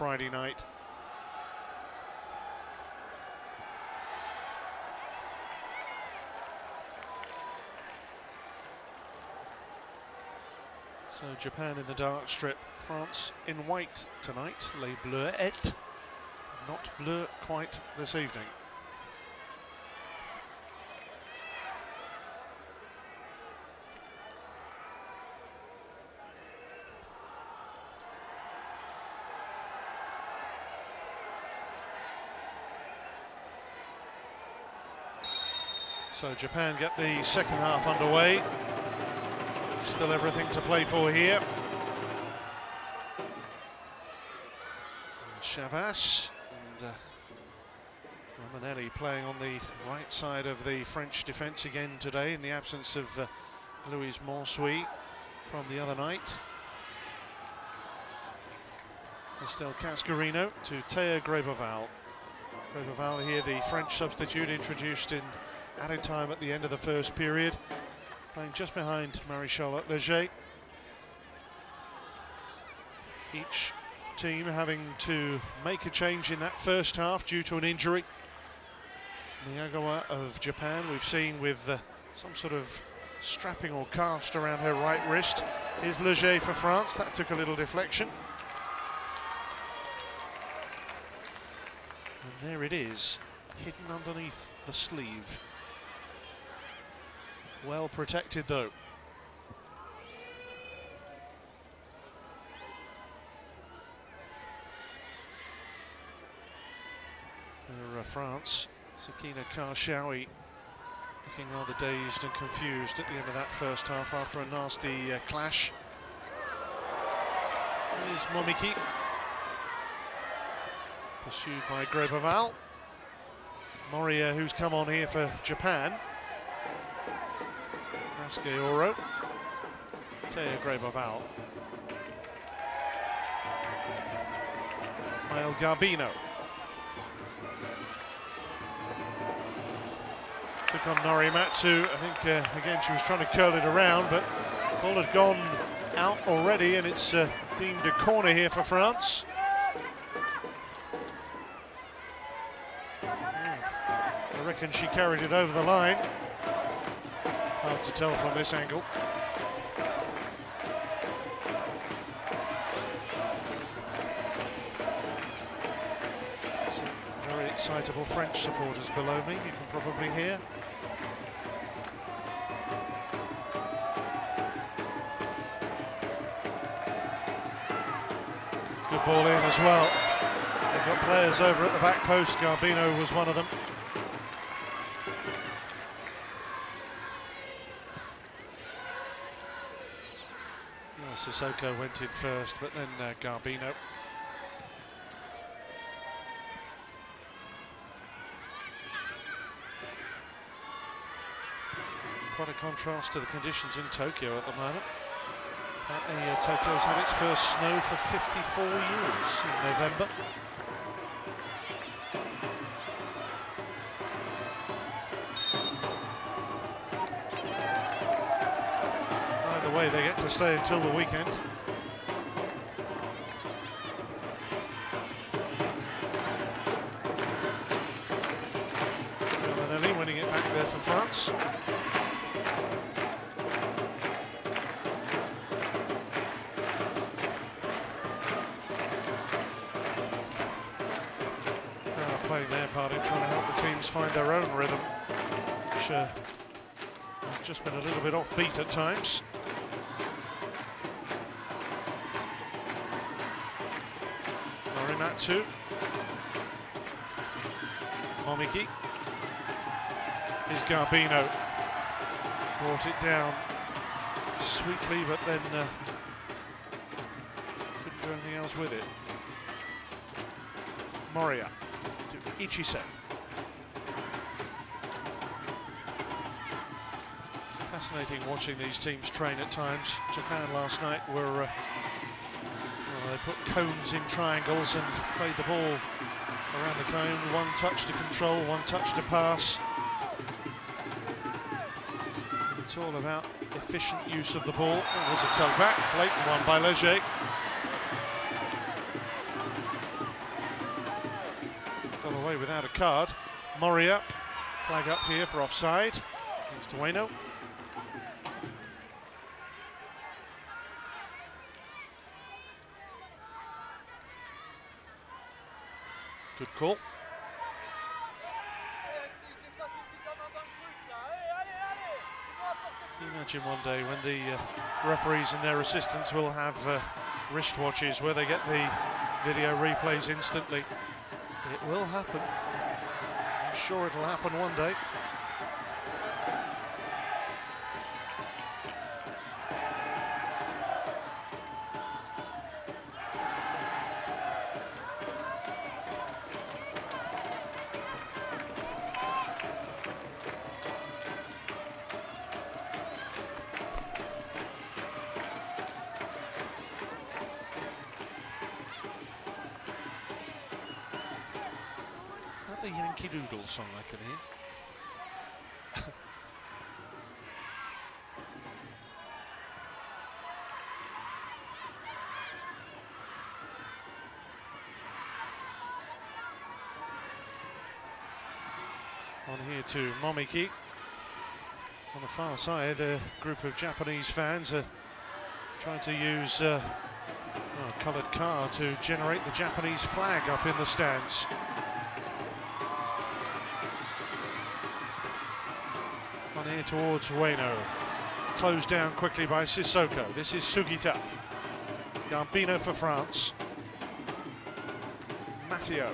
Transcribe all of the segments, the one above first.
Friday night. So Japan in the dark strip, France in white tonight, les bleuettes, not bleu quite this evening. So Japan get the second half underway. Still everything to play for here. Chavas and Romanelli playing on the right side of the French defence again today in the absence of Louis Monsuy from the other night. Estelle Cascarino to Théa Grébeval. Grébeval here, the French substitute introduced in added time at the end of the first period, playing just behind Marie-Charlotte Leger. Each team having to make a change in that first half due to an injury. Miyagawa of Japan, we've seen with some sort of strapping or cast around her right wrist. Here's Leger for France, that took a little deflection. And there it is, hidden underneath the sleeve. Well protected though. For France, Sakina Karshawi looking rather dazed and confused at the end of that first half after a nasty clash. Here's Momiki, pursued by Grébeval. Moria, who's come on here for Japan. Rascaoro, Théa Grébeval. Maëlle Garbino. Took on Norimatsu. I think, again, she was trying to curl it around, but the ball had gone out already, and it's deemed a corner here for France. I reckon she carried it over the line. Hard to tell from this angle. Some very excitable French supporters below me, you can probably hear. Good ball in as well. They've got players over at the back post. Garbino was one of them. Sissoko went in first, but then Garbino. Quite a contrast to the conditions in Tokyo at the moment. Apparently Tokyo's had its first snow for 54 years in November. Either way, they get to stay until the weekend. Romanelli winning it back there for France. Playing their part in trying to help the teams find their own rhythm, which has just been a little bit offbeat at times. Norimatsu, Momiki, is Garbino, brought it down sweetly, but then couldn't do anything else with it. Moria to Ichise. Fascinating watching these teams train at times. Japan last night were, well, they put cones in triangles and played the ball around the cone. One touch to control, one touch to pass. It's all about efficient use of the ball. It was a tug back, blatant one by Leger. away without a card. Moria, flag up here for offside against Ueno. Good call. Can you imagine one day when the referees and their assistants will have wristwatches where they get the video replays instantly? It will happen. I'm sure it'll happen one day. The Yankee Doodle song I can hear. On here to Momiki. On the far side, a group of Japanese fans are trying to use a coloured car to generate the Japanese flag up in the stands. On here towards Ueno. Closed down quickly by Sissoko. This is Sugita. Gambino for France. Matteo.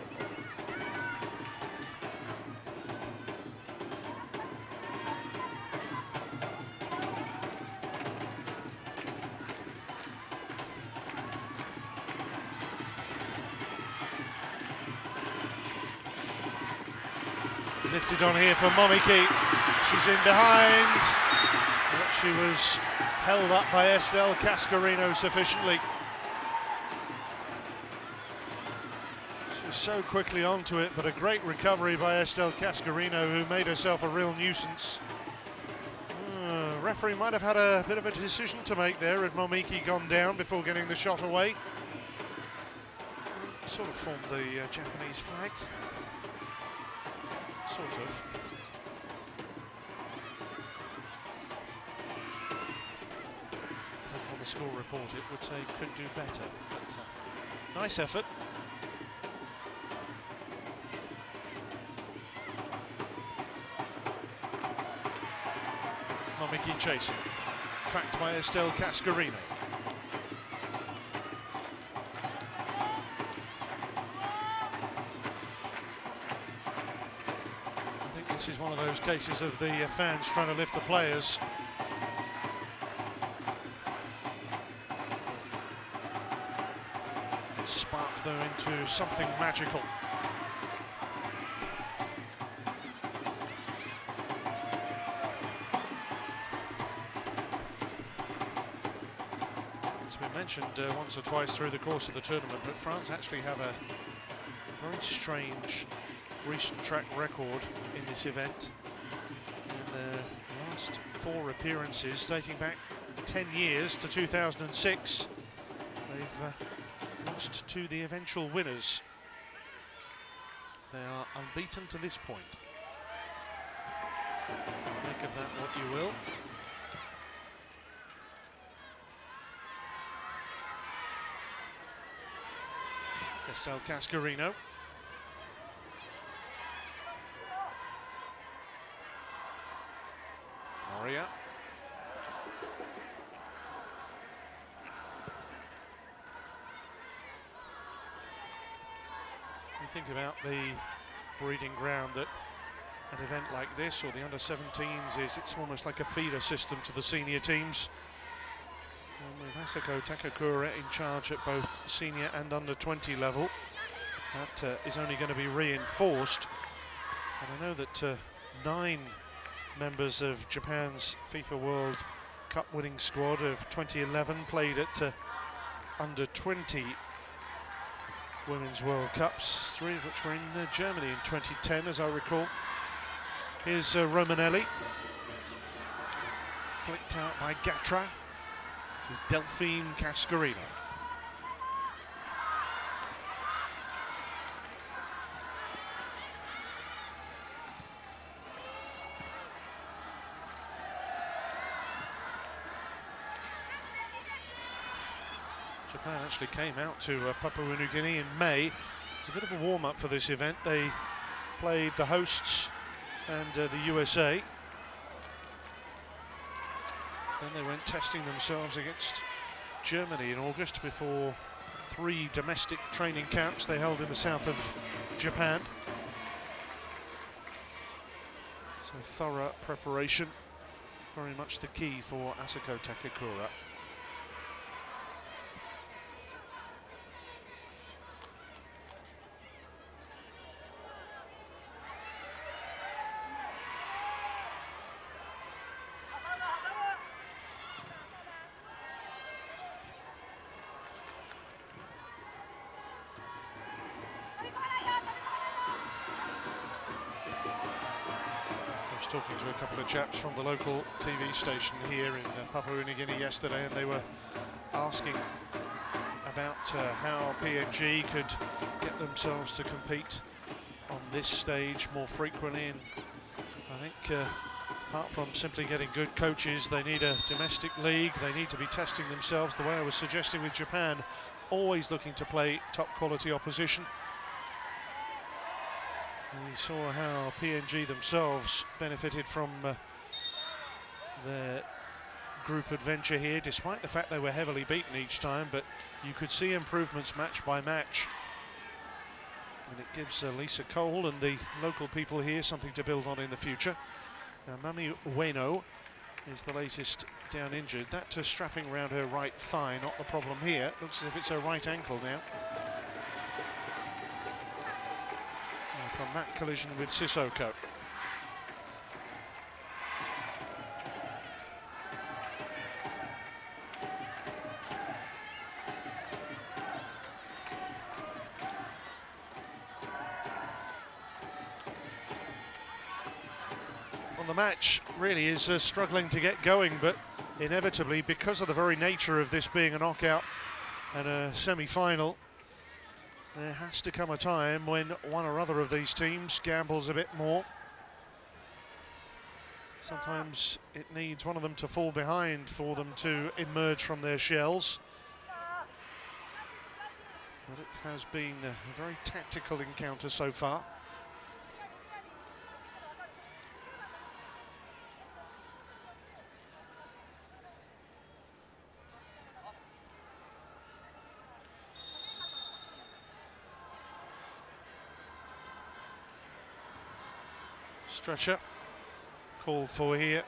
Lifted on here for Momiki. She's in behind, but she was held up by Estelle Cascarino sufficiently. She's so quickly onto it, but a great recovery by Estelle Cascarino, who made herself a real nuisance. Referee might have had a bit of a decision to make there had Momiki gone down before getting the shot away. Sort of formed the Japanese flag. Sort of. On the score report it would say could do better, but nice effort. Momiki chasing, tracked by Estelle Cascarino. I think this is one of those cases of the fans trying to lift the players. Spark though into something magical. It's been mentioned once or twice through the course of the tournament, but France actually have a very strange recent track record in this event. In their last 4 appearances, dating back 10 years to 2006, they've lost to the eventual winners. They are unbeaten to this point. Make of that what you will. Estelle Cascarino. Moria. You think about the breeding ground that an event like this, or the under-17s, is. It's almost like a feeder system to the senior teams. And with Asako Takakura in charge at both senior and under-20 level, that is only going to be reinforced. And I know that 9 members of Japan's FIFA World Cup winning squad of 2011 played at under-20 Women's World Cups, 3 of which were in Germany in 2010, as I recall. Here's Romanelli, flicked out by Gatra to Delphine Cascarino. Japan actually came out to Papua New Guinea in May. It's a bit of a warm-up for this event. They played the hosts and the USA. Then they went testing themselves against Germany in August before 3 domestic training camps they held in the south of Japan. So thorough preparation, very much the key for Asako Takakura. Talking to a couple of chaps from the local TV station here in Papua New Guinea yesterday, and they were asking about how PNG could get themselves to compete on this stage more frequently. And I think apart from simply getting good coaches, they need a domestic league. They need to be testing themselves the way I was suggesting with Japan, always looking to play top quality opposition. We saw how PNG themselves benefited from their group adventure here, despite the fact they were heavily beaten each time, but you could see improvements match by match. And it gives Lisa Cole and the local people here something to build on in the future. Now, Mami Ueno is the latest down injured. That strapping around her right thigh, not the problem here. Looks as if it's her right ankle now. From that collision with Sissoko. Well, the match really is struggling to get going, but inevitably, because of the very nature of this being a knockout and a semi-final, there has to come a time when one or other of these teams gambles a bit more. Sometimes it needs one of them to fall behind for them to emerge from their shells. But it has been a very tactical encounter so far. Stretcher called for here.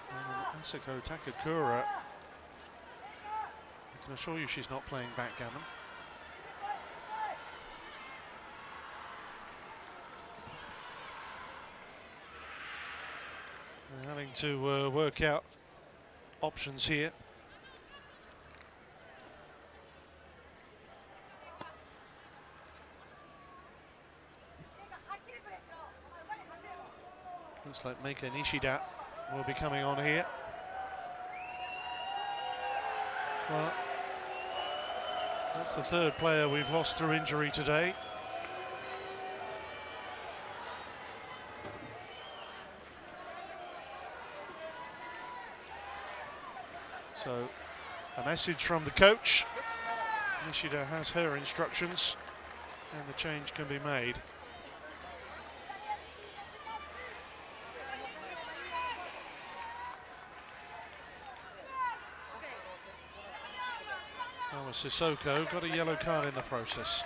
And Asako Takakura, I can assure you she's not playing backgammon. They're having to work out options here. Looks like Meika Nishida will be coming on here. Well, that's the 3rd player we've lost through injury today. So, a message from the coach. Nishida has her instructions, and the change can be made. Sissoko got a yellow card in the process.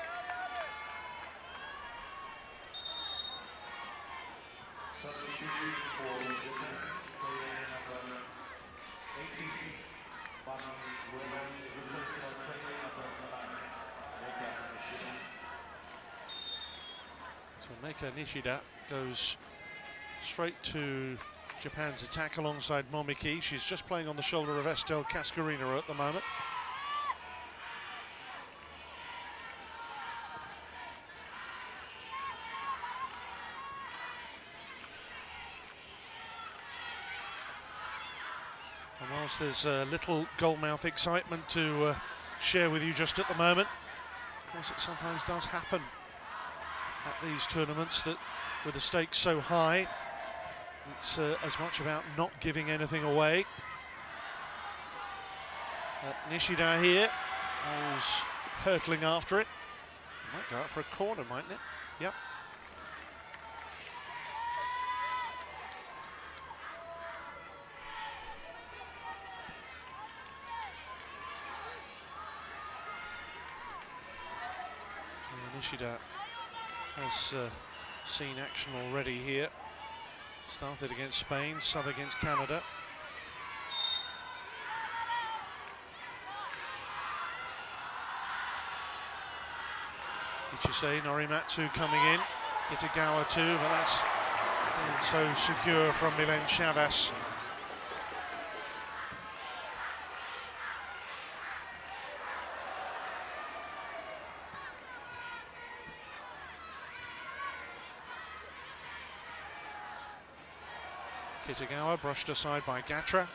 So Meika Nishida goes straight to Japan's attack alongside Momiki. She's just playing on the shoulder of Estelle Cascarino at the moment. And whilst there's little goalmouth excitement to share with you just at the moment, of course it sometimes does happen at these tournaments that with the stakes so high, it's as much about not giving anything away. Nishida here Who's hurtling after it. Might go out for a corner, mightn't it? Yep. Nishida has seen action already here. Started against Spain, sub against Canada. Ichise, Norimatsu coming in. Kitagawa too, but that's been so secure from Milen Chavas. Kitagawa brushed aside by Gatra.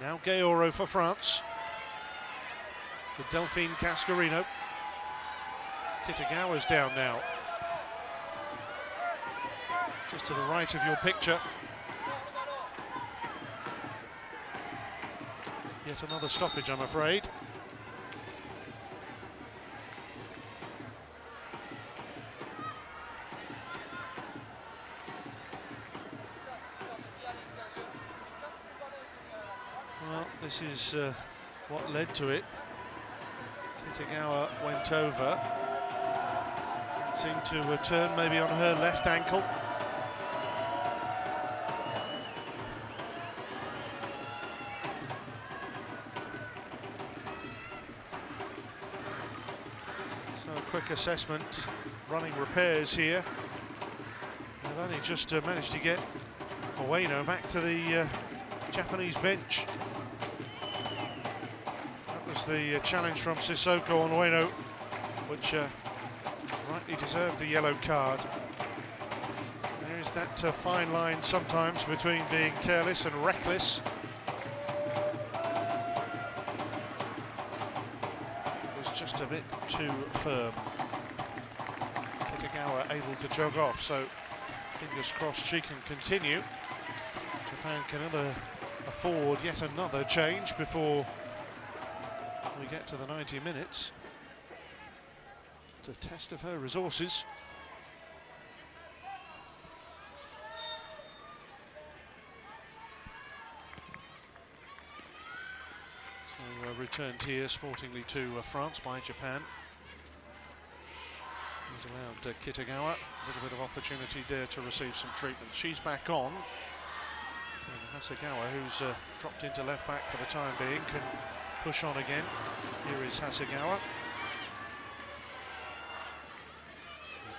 Now Gaoro for France. For Delphine Cascarino. Kitagawa's down now. Just to the right of your picture. Yet another stoppage, I'm afraid. Well, this is what led to it. Kitagawa went over. Seemed to turn maybe on her left ankle. So a quick assessment, running repairs here. They've only just managed to get Ueno back to the Japanese bench. That was the challenge from Sissoko on Ueno, which rightly deserved the yellow card. There is that fine line sometimes between being careless and reckless. It was just a bit too firm. Kitagawa able to jog off, so fingers crossed she can continue. Japan can never afford yet another change before we get to the 90 minutes. A test of her resources. So returned here sportingly to France by Japan. It allowed Kitagawa a little bit of opportunity there to receive some treatment. She's back on. And Hasegawa, who's dropped into left back for the time being, can push on again. Here is Hasegawa.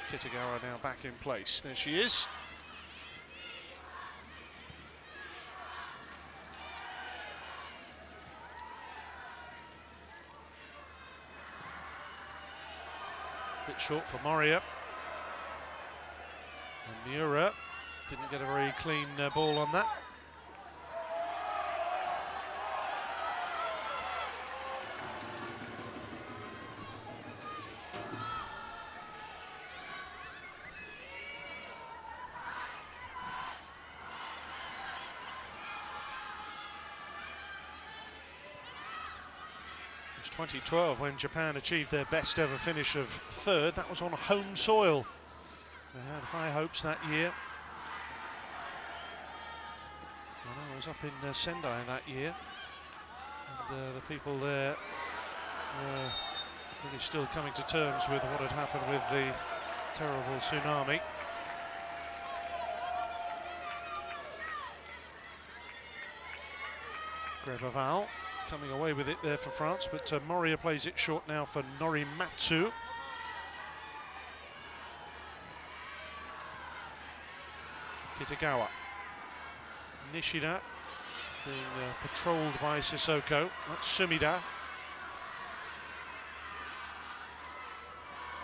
Kitagawa now back in place. There she is. Bit short for Moria. And Miura didn't get a very clean ball on that. It was 2012 when Japan achieved their best ever finish of third. That was on home soil. They had high hopes that year. I was up in Sendai that year, and the people there were really still coming to terms with what had happened with the terrible tsunami. Grebaval coming away with it there for France, but Moria plays it short now for Norimatsu. Kitagawa. Nishida being patrolled by Sissoko. That's Sumida.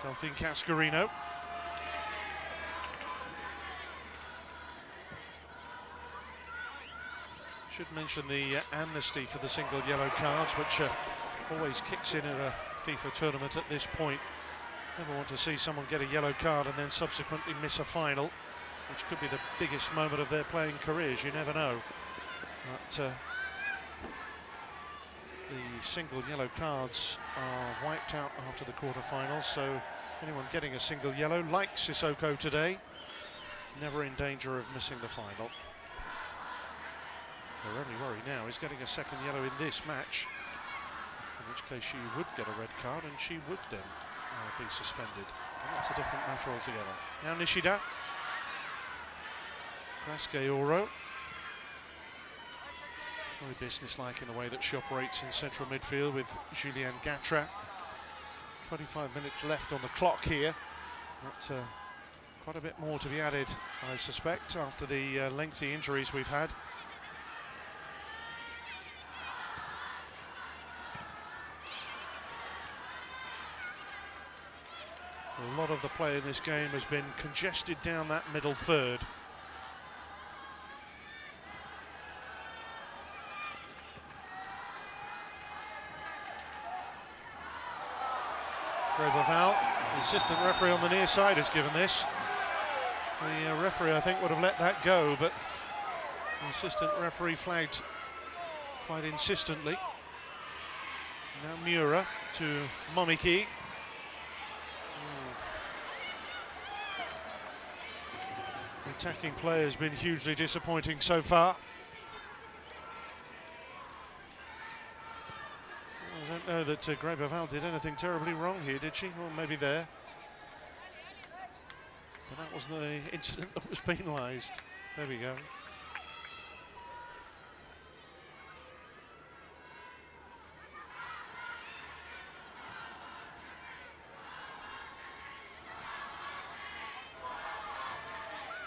Delphine Cascarino. Should mention the amnesty for the single yellow cards, which always kicks in at a FIFA tournament at this point. Never want to see someone get a yellow card and then subsequently miss a final, which could be the biggest moment of their playing careers. You never know. But the single yellow cards are wiped out after the quarterfinals, so anyone getting a single yellow, like Sissoko today, never in danger of missing the final. Their only worry now is getting a second yellow in this match, in which case she would get a red card and she would then be suspended. And that's a different matter altogether. Now Nishida, Grasqueoro, very businesslike in the way that she operates in central midfield with Julianne Gatra. 25 minutes left on the clock here. But quite a bit more to be added, I suspect, after the lengthy injuries we've had. A lot of the play in this game has been congested down that middle third. Grosboval, the assistant referee on the near side, has given this. The referee, I think, would have let that go, but the assistant referee flagged quite insistently. Now Miura to Momiki. The attacking play has been hugely disappointing so far. I don't know that Grosboval did anything terribly wrong here, did she? Well, maybe there. But that wasn't the incident that was penalised. There we go.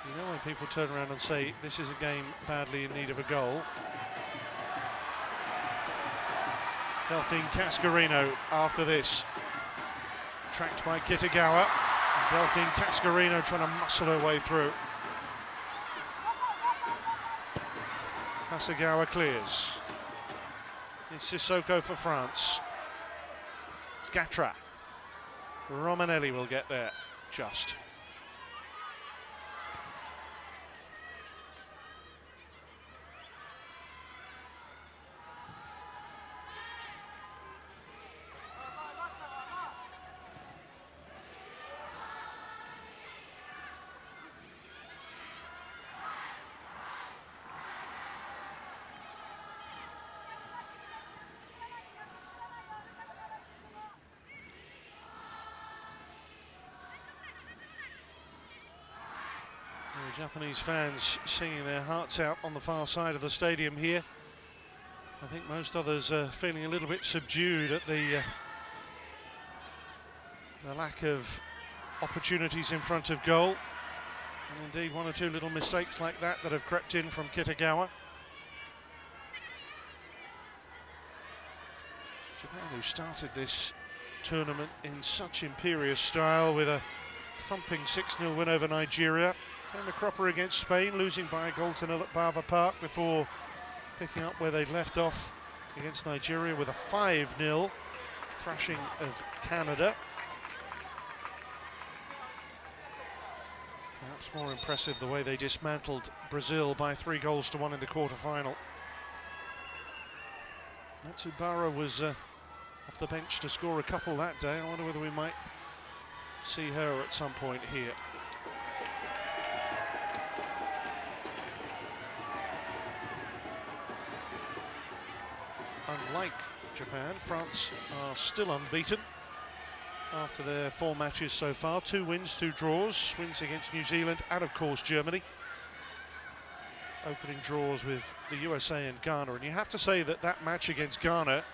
You know when people turn around and say this is a game badly in need of a goal? Delphine Cascarino after this, tracked by Kitagawa. Delphine Cascarino trying to muscle her way through. Hasegawa clears. It's Sissoko for France. Gatra. Romanelli will get there, just. Japanese fans singing their hearts out on the far side of the stadium here. I think most others are feeling a little bit subdued at the lack of opportunities in front of goal. And indeed one or two little mistakes like that have crept in from Kitagawa. Japan, who started this tournament in such imperious style with a thumping 6-0 win over Nigeria. Came a cropper against Spain, losing by a goal to nil at Bava Park before picking up where they'd left off against Nigeria with a 5-0 thrashing of Canada. Perhaps more impressive the way they dismantled Brazil by 3-1 in the quarter-final. Matsubara was off the bench to score a couple that day. I wonder whether we might see her at some point here. Unlike Japan, France are still unbeaten after their 4 matches so far. 2 wins, 2 draws, wins against New Zealand and of course Germany. Opening draws with the USA and Ghana, and you have to say that that match against Ghana,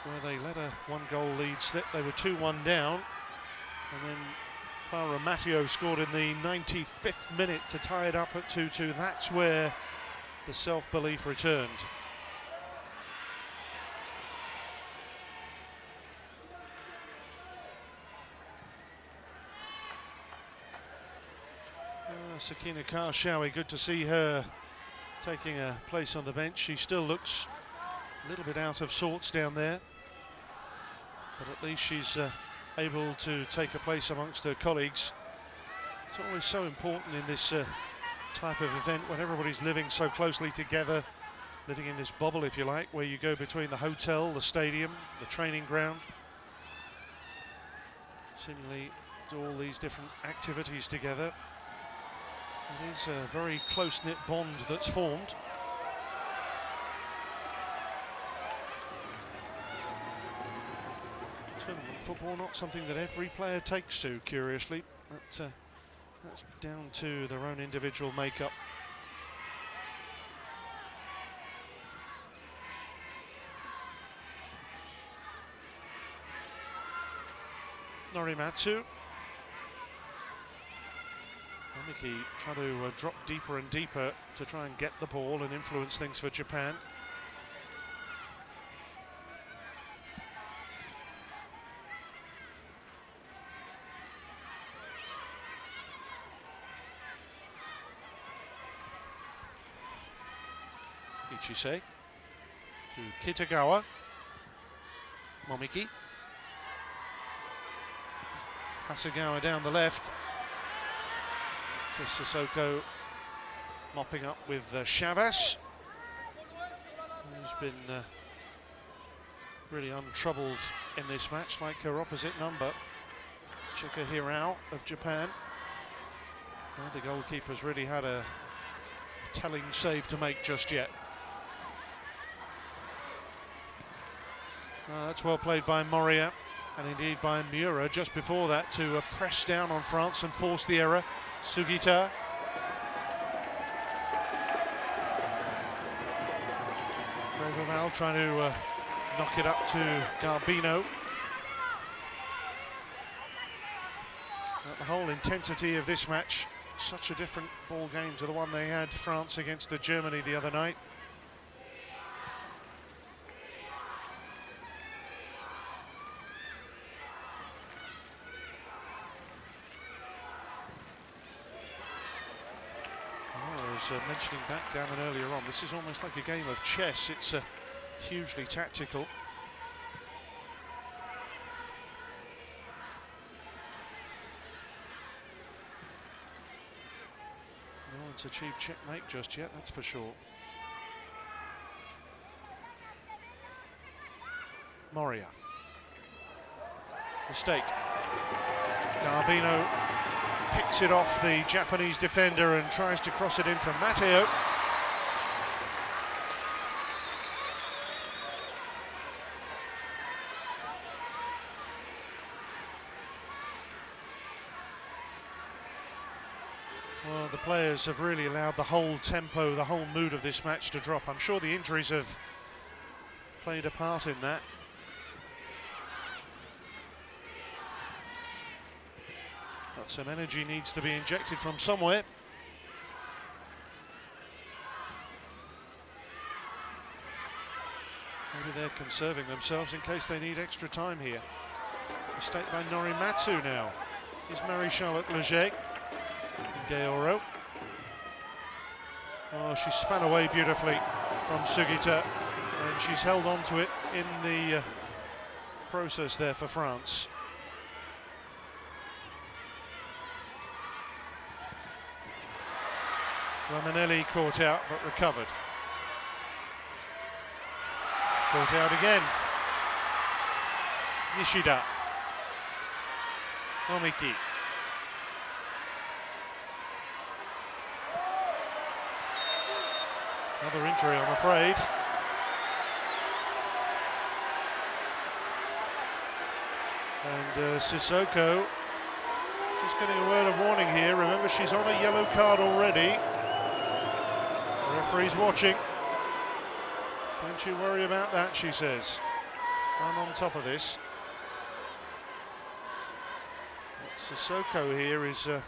where they let a 1-goal lead slip, they were 2-1 down, and then Clara Matteo scored in the 95th minute to tie it up at 2-2. That's where the self-belief returned. Sakina Karshawi, good to see her taking a place on the bench. She still looks a little bit out of sorts down there, but at least she's able to take a place amongst her colleagues. It's always so important in this type of event when everybody's living so closely together living in this bubble, if you like, where you go between the hotel, the stadium, the training ground. Seemingly do all these different activities together. It is a very close-knit bond that's formed. Tournament football, not something that every player takes to, curiously. But, that's down to their own individual makeup. Norimatsu. Omiki trying to drop deeper and deeper to try and get the ball and influence things for Japan. Ichise to Kitagawa. Momiki. Hasegawa down the left. To Sissoko mopping up with Chavez, who's been really untroubled in this match, like her opposite number, Chika Hirao of Japan. Well, the goalkeeper's really had a telling save to make just yet. That's well played by Moria, and indeed by Miura just before that to press down on France and force the error. Sugita. Rogoval trying to knock it up to Garbino. The whole intensity of this match, such a different ball game to the one they had France against Germany the other night. Mentioning backgammon earlier on, this is almost like a game of chess. It's hugely tactical. No one's achieved checkmate just yet, that's for sure. Moria. Mistake. Garbino picks it off the Japanese defender and tries to cross it in from Matteo. Well, the players have really allowed the whole tempo, the whole mood of this match to drop. I'm sure the injuries have played a part in that. But some energy needs to be injected from somewhere. Maybe they're conserving themselves in case they need extra time here. Mistake by Norimatsu now. Is Marie-Charlotte Leger. Georo. Oh, she span away beautifully from Sugita, and she's held on to it in the process there for France. Romanelli caught out but recovered. Caught out again. Nishida. Omiki. Another injury, I'm afraid. And Sissoko just getting a word of warning here. Remember, she's on a yellow card already. The referee's watching. Don't you worry about that, she says. I'm on top of this. But Sissoko here is... well,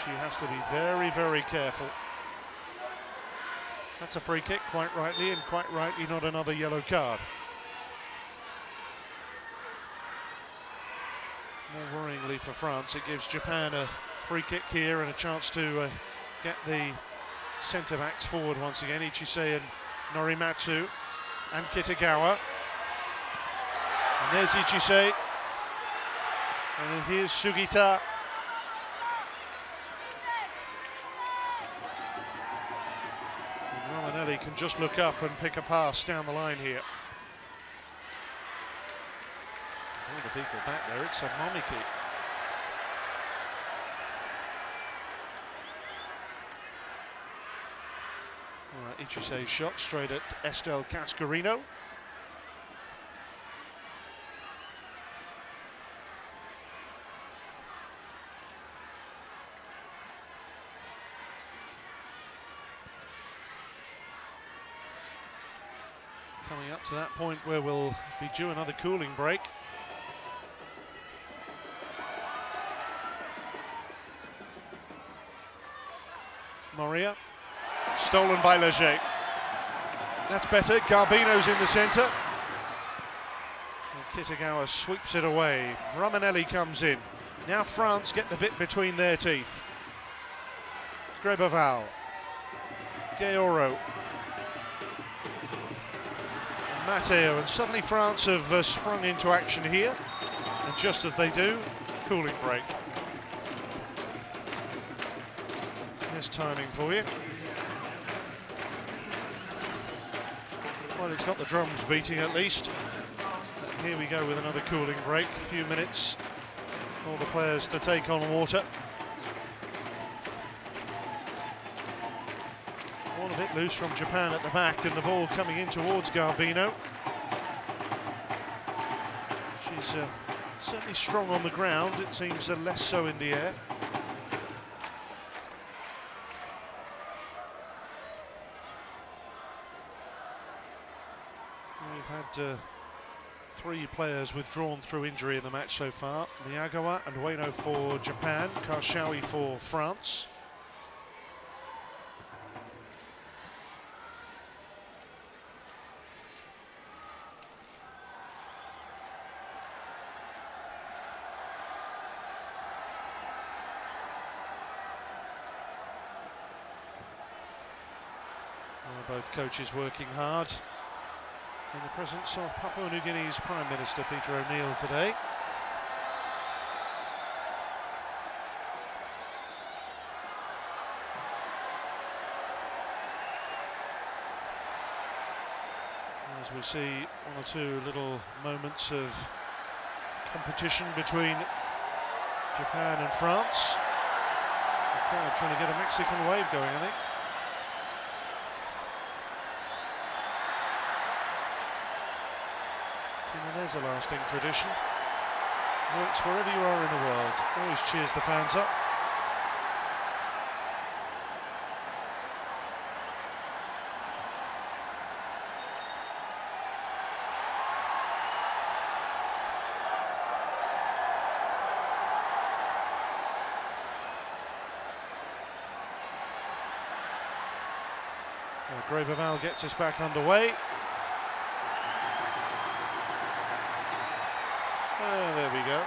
she has to be very, very careful. That's a free kick, quite rightly, and quite rightly not another yellow card. More worryingly for France, it gives Japan a free kick here and a chance to get the centre-backs forward once again. Ichise and Norimatsu and Kitagawa. And there's Ichise. And here's Sugita. he can just look up and pick a pass down the line here. All the people back there, it's a Momiki. Ichise's shot straight at Estel Cascarino. Coming up to that point where we'll be due another cooling break. Moria, stolen by Leger. That's better, Garbino's in the centre. Kitagawa sweeps it away. Romanelli comes in. Now France get the bit between their teeth. Grebeval, Georo, Matteo, and suddenly France have sprung into action here. And just as they do, cooling break. There's timing for you. Well, it's got the drums beating at least. And here we go with another cooling break. A few minutes. All the players to take on water. All a bit loose from Japan at the back, and the ball coming in towards Garbino. She's certainly strong on the ground. It seems less so in the air. We've had 3 players withdrawn through injury in the match so far. Miyagawa and Ueno for Japan, Karshawi for France. Both coaches working hard in the presence of Papua New Guinea's Prime Minister Peter O'Neill today. As we see one or two little moments of competition between Japan and France. The crowd trying to get a Mexican wave going, I think. There's a lasting tradition. Works wherever you are in the world. Always cheers the fans up. Well, Grebeval gets us back underway. There we go.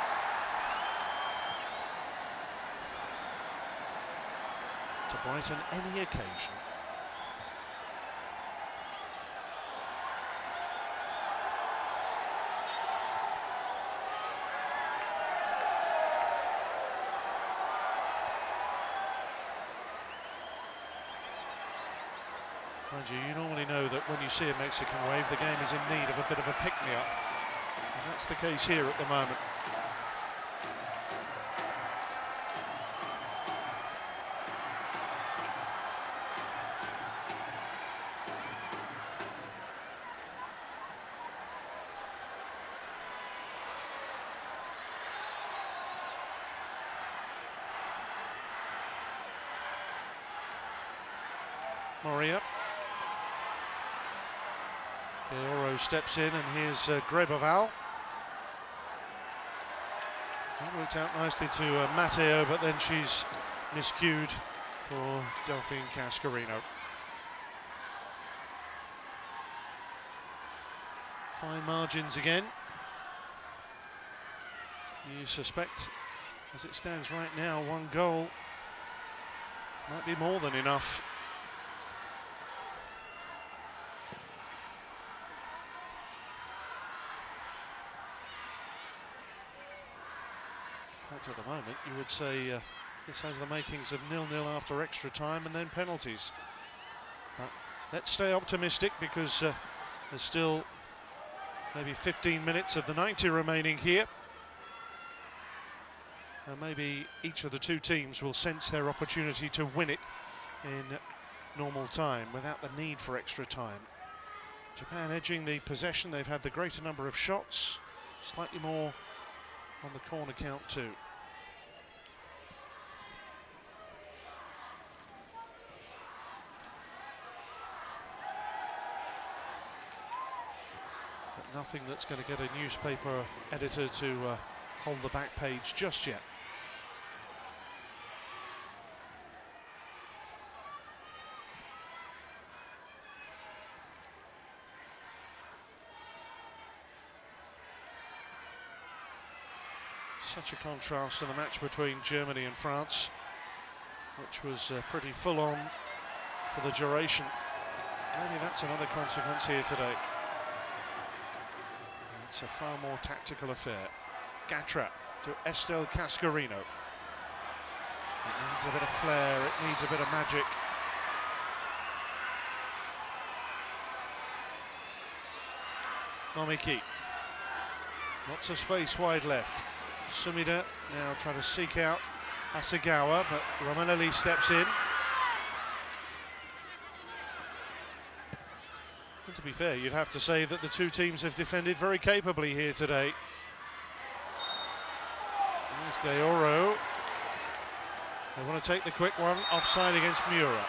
To brighten any occasion. Mind you, you normally know that when you see a Mexican wave, the game is in need of a bit of a pick-me-up. And that's the case here at the moment. Moria. Georo steps in, and here's Grebeval. It worked out nicely to Matteo, but then she's miscued for Delphine Cascarino. Fine margins again. You suspect, as it stands right now, one goal might be more than enough. At the moment, you would say this has the makings of 0-0 after extra time and then penalties. But let's stay optimistic because there's still maybe 15 minutes of the 90 remaining here. And maybe each of the two teams will sense their opportunity to win it in normal time without the need for extra time. Japan edging the possession. They've had the greater number of shots, slightly more on the corner count too. But nothing that's going to get a newspaper editor to hold the back page just yet. Such a contrast to the match between Germany and France, which was pretty full on for the duration. Maybe that's another consequence here today. It's a far more tactical affair. Gatra to Estel Cascarino. It needs a bit of flair, it needs a bit of magic. Momiki. Lots of space wide left. Sumida now trying to seek out Hasegawa, but Romanelli steps in. And to be fair, you'd have to say that the two teams have defended very capably here today. There's Gaoro. They want to take the quick one, offside against Miura.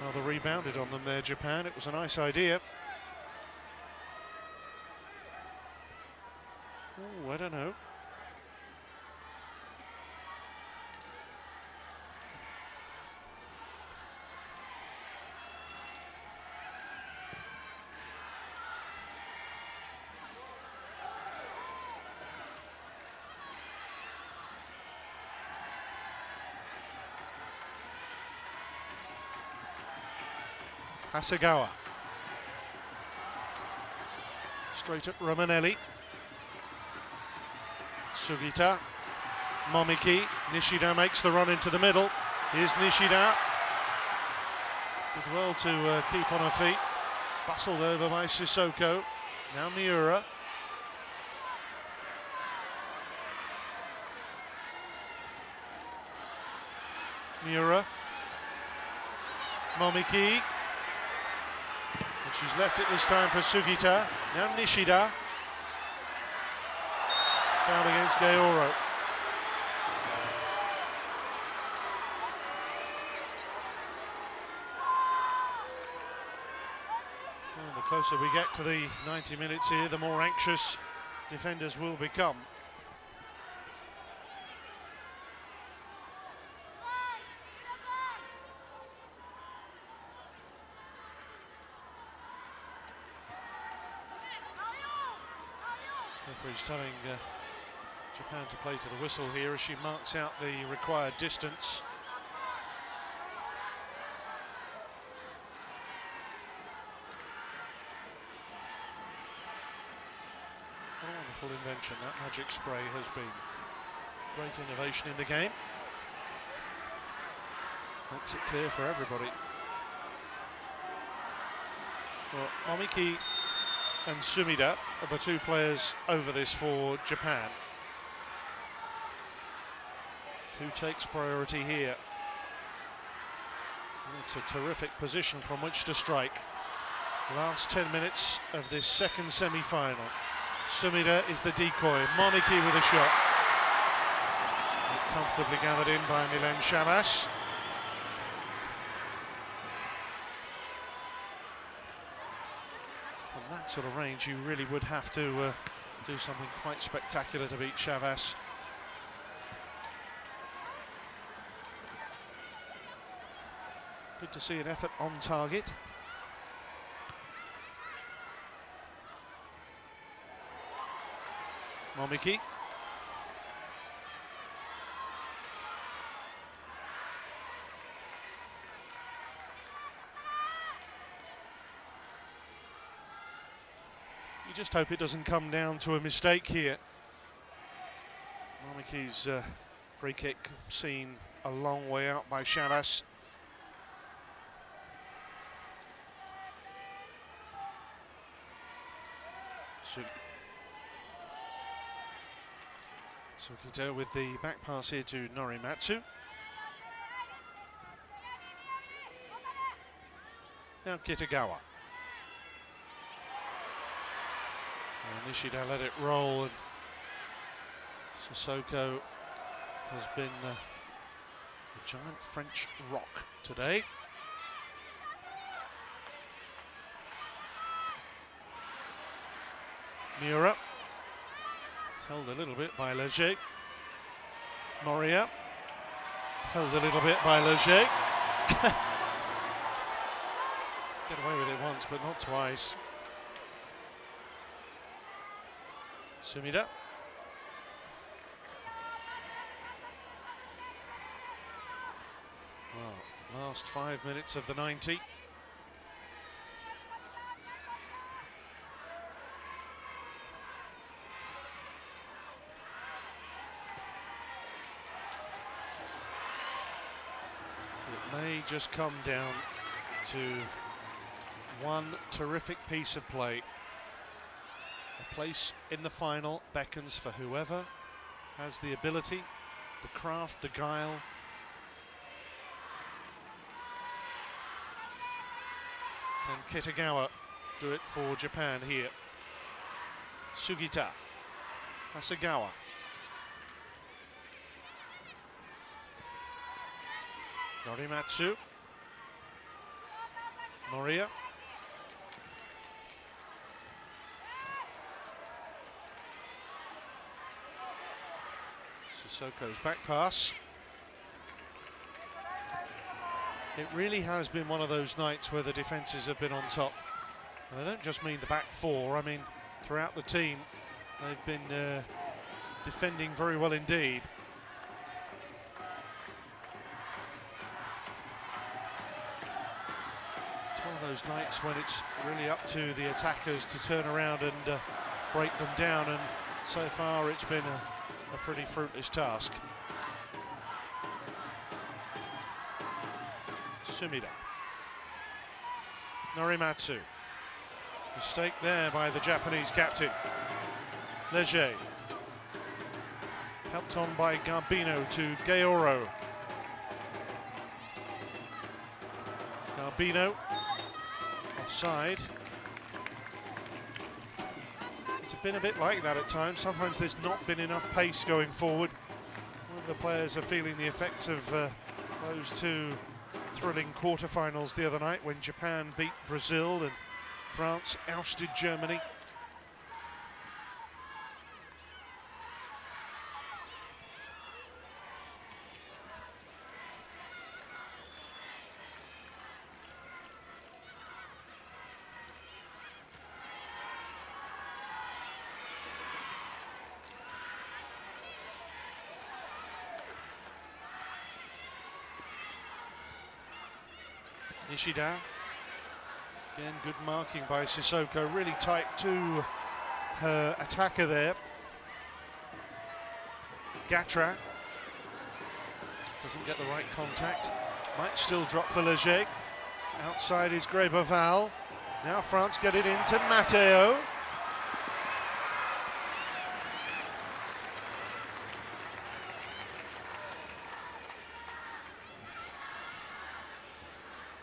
Well, they rebounded on them there, Japan. It was a nice idea. Oh, I don't know. Hasegawa. Straight at Romanelli. Sugita, Momiki, Nishida makes the run into the middle. Here's Nishida. Did well to keep on her feet. Bustled over by Sissoko. Now Miura. Miura. Momiki. And she's left it this time for Sugita. Now Nishida. Foul against Gaoro. Well, the closer we get to the 90 minutes here, the more anxious defenders will become. Referee's telling Japan to play to the whistle here as she marks out the required distance. What a wonderful invention. That magic spray has been great innovation in the game. Makes it clear for everybody. Well, Momiki and Sumida are the two players over this for Japan. Who takes priority here? It's a terrific position from which to strike. Last 10 minutes of this second semi-final. Sumida is the decoy. Momiki with a shot. Comfortably gathered in by Milen Chavas. From that sort of range, you really would have to do something quite spectacular to beat Chavas. Good to see an effort on target. Momiki. You just hope it doesn't come down to a mistake here. Momiki's free kick seen a long way out by Chavas. Sugita with the back pass here to Norimatsu. Now Kitagawa. And Nishida let it roll, and Sissoko has been a giant French rock today. Miura held a little bit by Leger. Moria held a little bit by Leger. Get away with it once, but not twice. Sumida. Well, last 5 minutes of the 90. It may just come down to one terrific piece of play. A place in the final beckons for whoever has the ability, the craft, the guile. Can Kitagawa do it for Japan here? Sugita, Hasegawa. Norimatsu. Moria. Sissoko's back pass. It really has been one of those nights where the defences have been on top. And I don't just mean the back four, I mean throughout the team. They've been defending very well indeed. It's one of those nights when it's really up to the attackers to turn around and break them down, and so far it's been a pretty fruitless task. Sumida. Norimatsu. Mistake there by the Japanese captain. Leger. Helped on by Garbino to Gaoro. Garbino. Offside. It's been a bit like that at times. Sometimes there's not been enough pace going forward. One of the players are feeling the effects of those two thrilling quarterfinals the other night when Japan beat Brazil and France ousted Germany. Nishida, again good marking by Sissoko, really tight to her attacker there. Gatra doesn't get the right contact, might still drop for Leger. Outside is Greboval. Now France get it into Matteo.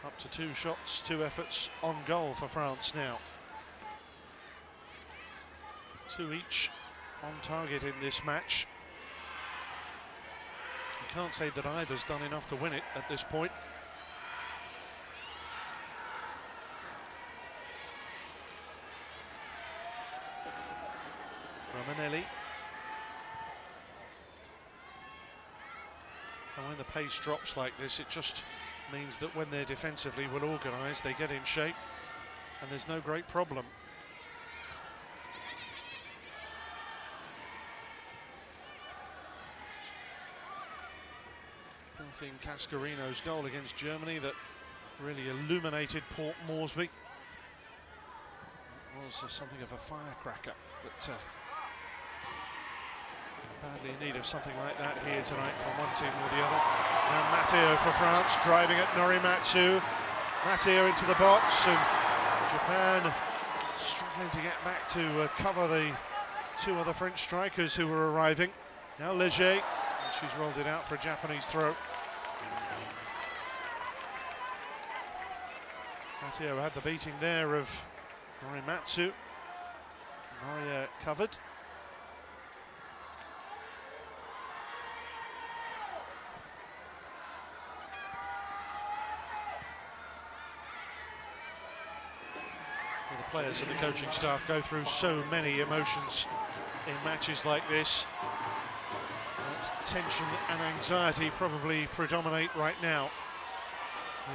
Up to 2 shots, 2 efforts on goal for France now. 2 each on target in this match. You can't say that either's done enough to win it at this point. Romanelli. And when the pace drops like this, it just means that when they're defensively well organised, they get in shape, and there's no great problem. Delphine Cascarino's goal against Germany that really illuminated Port Moresby. It was something of a firecracker, but badly in need of something like that here tonight from one team or the other. Now Matteo for France, driving at Norimatsu. Matteo into the box, and Japan struggling to get back to cover the two other French strikers who were arriving. Now Leger, and she's rolled it out for a Japanese throw. Mateo had the beating there of Morimatsu. Moria covered. Well, the players and the coaching staff go through so many emotions in matches like this. That tension and anxiety probably predominate right now,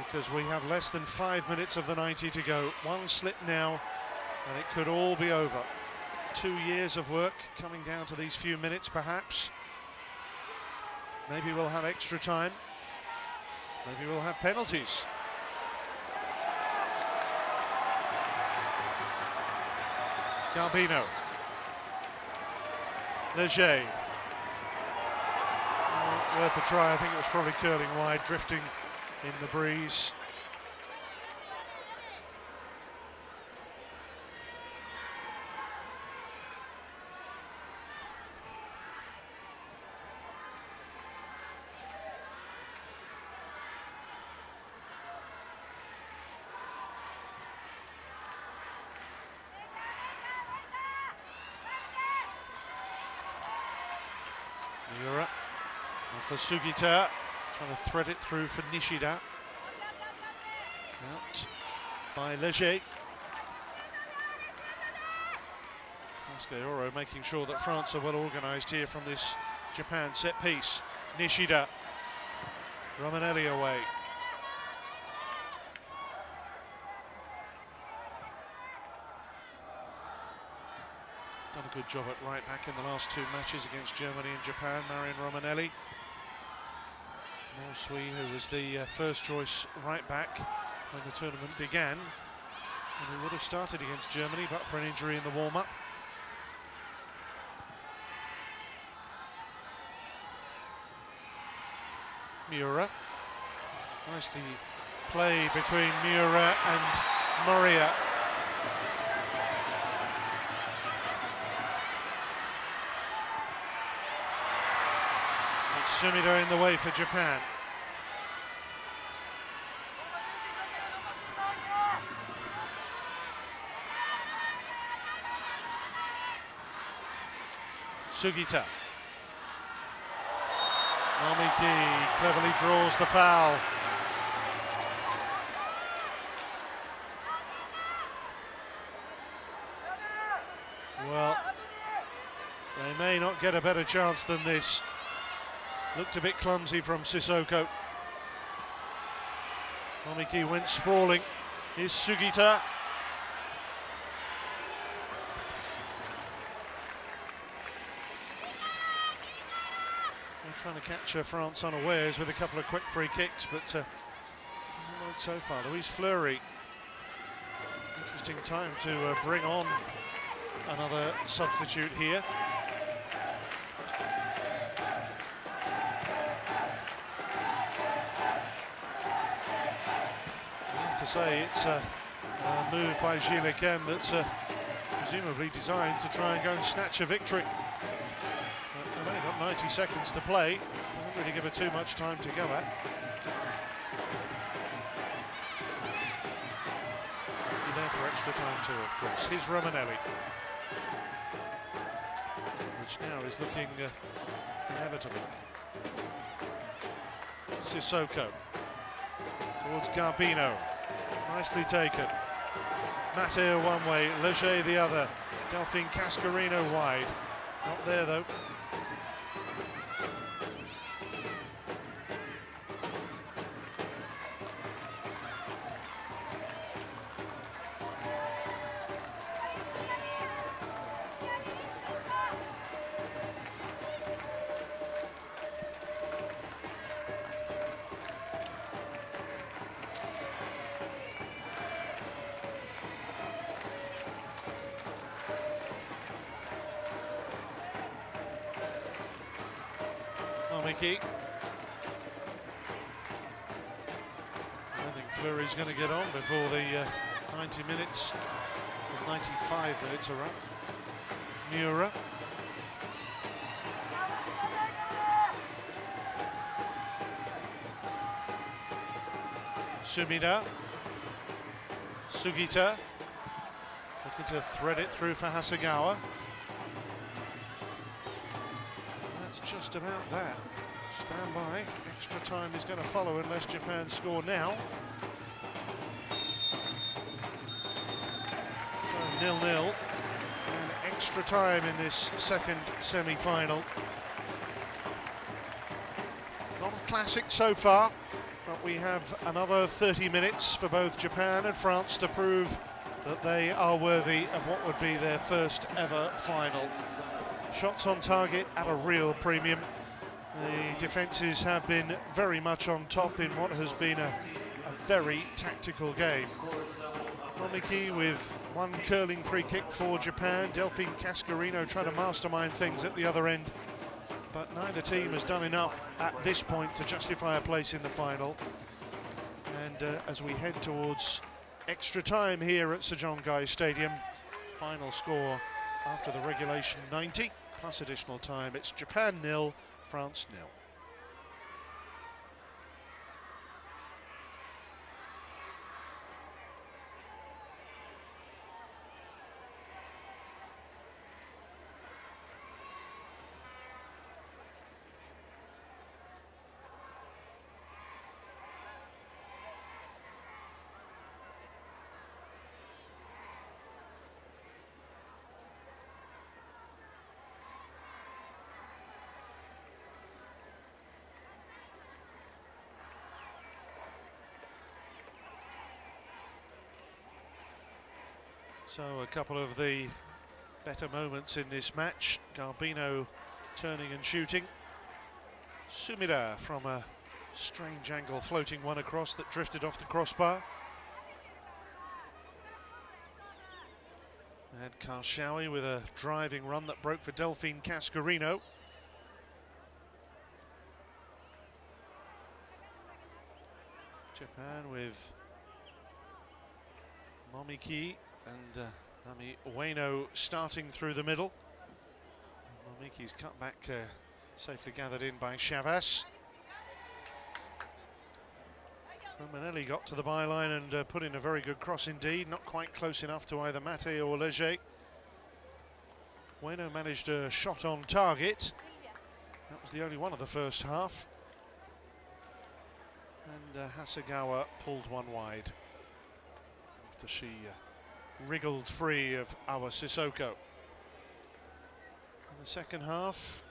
because we have less than 5 minutes of the 90 to go. One slip now and it could all be over. 2 years of work coming down to these few minutes perhaps. Maybe we'll have extra time. Maybe we'll have penalties. Garbino. Leger. Worth a try. I think it was probably curling wide, drifting in the breeze. Miura for Sugita, trying to thread it through for Nishida. Out by Leger. Mascayoro making sure that France are well organised here from this Japan set piece. Nishida. Romanelli away. Done a good job at right back in the last two matches against Germany and Japan, Marion Romanelli. Morsui, who was the first choice right back when the tournament began, and who would have started against Germany but for an injury in the warm-up. Miura. Nicely play between Miura and Moria. Sumida in the way for Japan. Sugita. Mamiki cleverly draws the foul. Well, they may not get a better chance than this. Looked a bit clumsy from Sissoko. Mamiki went sprawling. Here's Sugita. They're trying to catch France unawares with a couple of quick free kicks, but hasn't worked so far. Louise Fleury. Interesting time to bring on another substitute here. To say it's a move by Gilles Lequem that's presumably designed to try and go and snatch a victory. But they've only got 90 seconds to play. Doesn't really give her too much time to go at. Be there for extra time too, of course. Here's Romanelli, which now is looking inevitable. Sissoko towards Garbino. Nicely taken. Matteo one way, Leger the other. Delphine Cascarino wide. Not there though. Mickey. I don't think Fleury's going to get on before the 90 minutes of 95 minutes are up. Miura. Sumida. Sugita. Looking to thread it through for Hasegawa. That's just about that. Stand by. Extra time is going to follow unless Japan score now. So 0-0. And extra time in this second semi-final. Not a classic so far, but we have another 30 minutes for both Japan and France to prove that they are worthy of what would be their first ever final. Shots on target at a real premium. The defences have been very much on top in what has been a very tactical game. Momiki with one curling free kick for Japan. Delphine Cascarino trying to mastermind things at the other end. But neither team has done enough at this point to justify a place in the final. And as we head towards extra time here at Sejonggai Stadium, final score after the regulation 90 plus additional time, it's Japan 0, France 0. So a couple of the better moments in this match. Garbino turning and shooting. Sumida from a strange angle floating one across that drifted off the crossbar. And Karshawi with a driving run that broke for Delphine Cascarino. Japan with Momiki and Nami Ueno starting through the middle. Momiki's cut back safely gathered in by Chavas. Manelli got to the byline and put in a very good cross indeed, not quite close enough to either Mate or Leger. Ueno managed a shot on target. That was the only one of the first half. And Hasegawa pulled one wide after she wriggled free of Awa Sissoko. In the second half,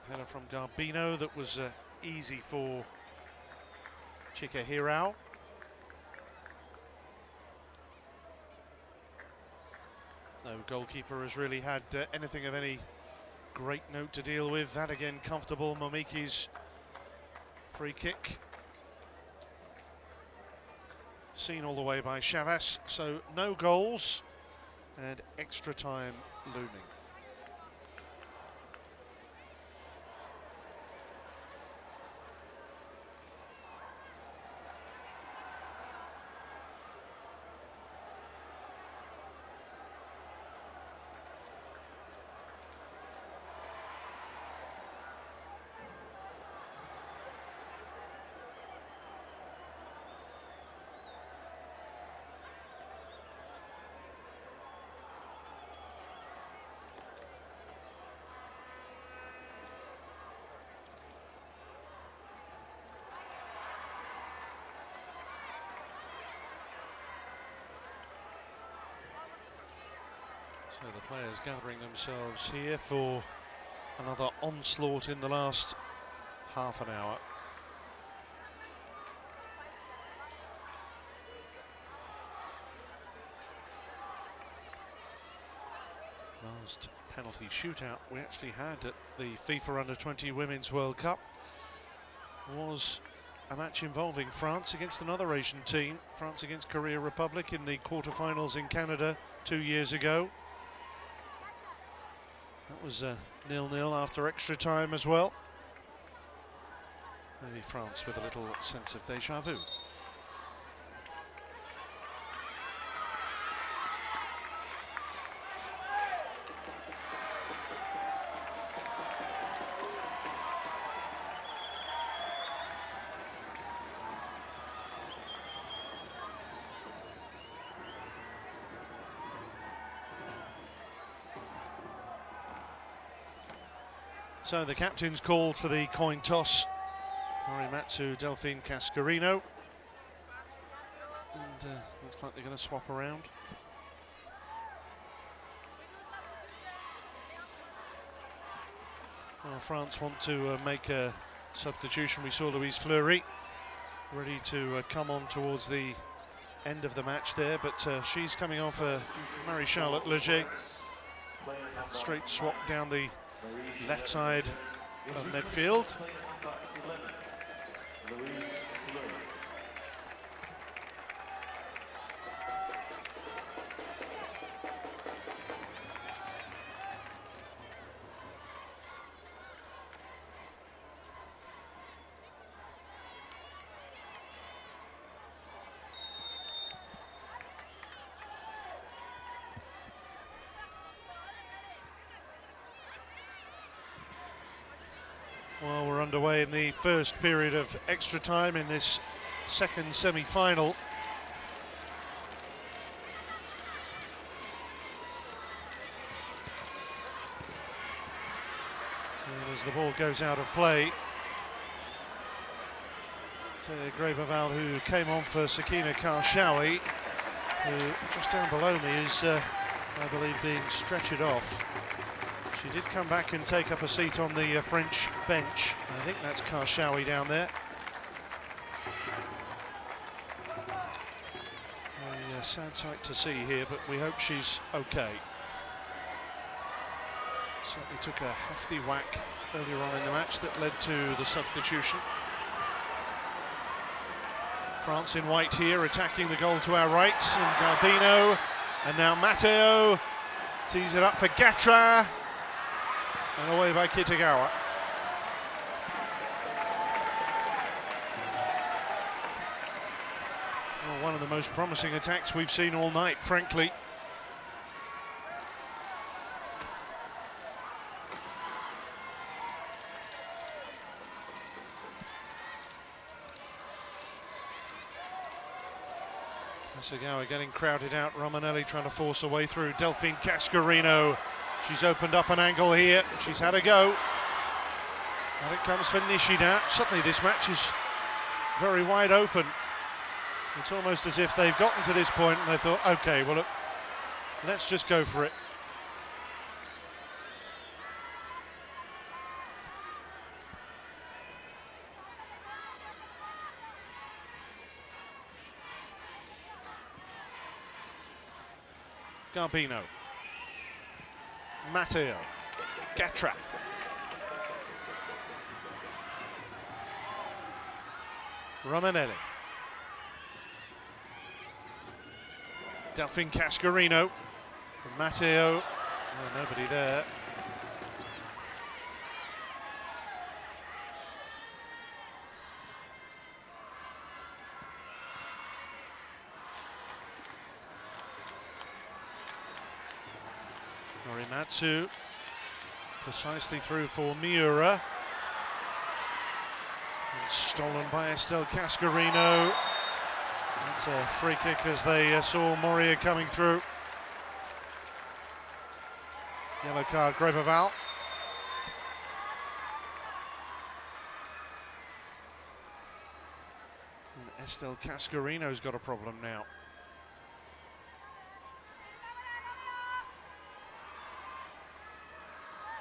a header from Garbino that was easy for Chika Hirao. No goalkeeper has really had anything of any great note to deal with. That again comfortable. Momiki's free kick seen all the way by Chavas, so no goals and extra time looming. So the players gathering themselves here for another onslaught in the last half an hour. Last penalty shootout we actually had at the FIFA Under-20 Women's World Cup was a match involving France against another Asian team, France against Korea Republic in the quarterfinals in Canada 2 years ago. That was 0-0 after extra time as well. Maybe France with a little sense of deja vu. So the captain's called for the coin toss. Morimatsu, Delphine Cascarino. And looks like they're going to swap around. Well, France want to make a substitution. We saw Louise Fleury ready to come on towards the end of the match there, but she's coming off Marie-Charlotte Leger. Straight swap down the left side of midfield. Well, we're underway in the first period of extra time in this second semi-final. And as the ball goes out of play, Grébeval, who came on for Sakina Karshawi, who just down below me is, I believe, being stretchered off. She did come back and take up a seat on the French bench. I think that's Karshawi down there. A sad sight to see here, but we hope she's okay. Certainly took a hefty whack earlier on in the match that led to the substitution. France in white here, attacking the goal to our right, and Garbino, and now Matteo tees it up for Gatra. And away by Kitagawa. Well, one of the most promising attacks we've seen all night, frankly. Kitagawa getting crowded out. Romanelli trying to force a way through. Delphine Cascarino. She's opened up an angle here. She's had a go. And it comes for Nishida. Suddenly this match is very wide open. It's almost as if they've gotten to this point and they thought, okay, well, look, let's just go for it. Garbino. Matteo, Gatra, Romanelli, Delphine Cascarino, Matteo, oh, nobody there. Morimatsu precisely through for Miura. And stolen by Estelle Cascarino. That's a free kick as they saw Moria coming through. Yellow card, Grébeval. And Estelle Cascarino's got a problem now.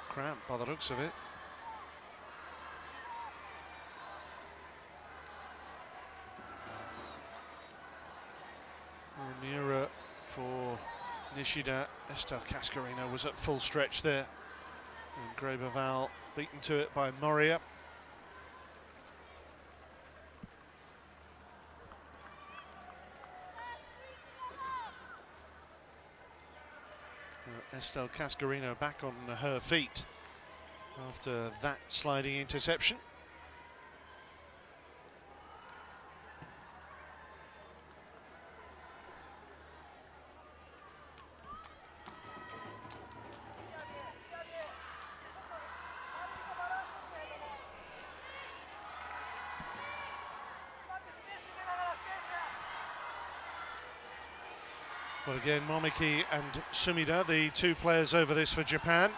Cramp by the looks of it. Miura for Nishida. Estelle Cascarino was at full stretch there. And Grébeval beaten to it by Moria. Estelle Cascarino back on her feet after that sliding interception. Well, again, Momiki and Sumida, the two players over this for Japan.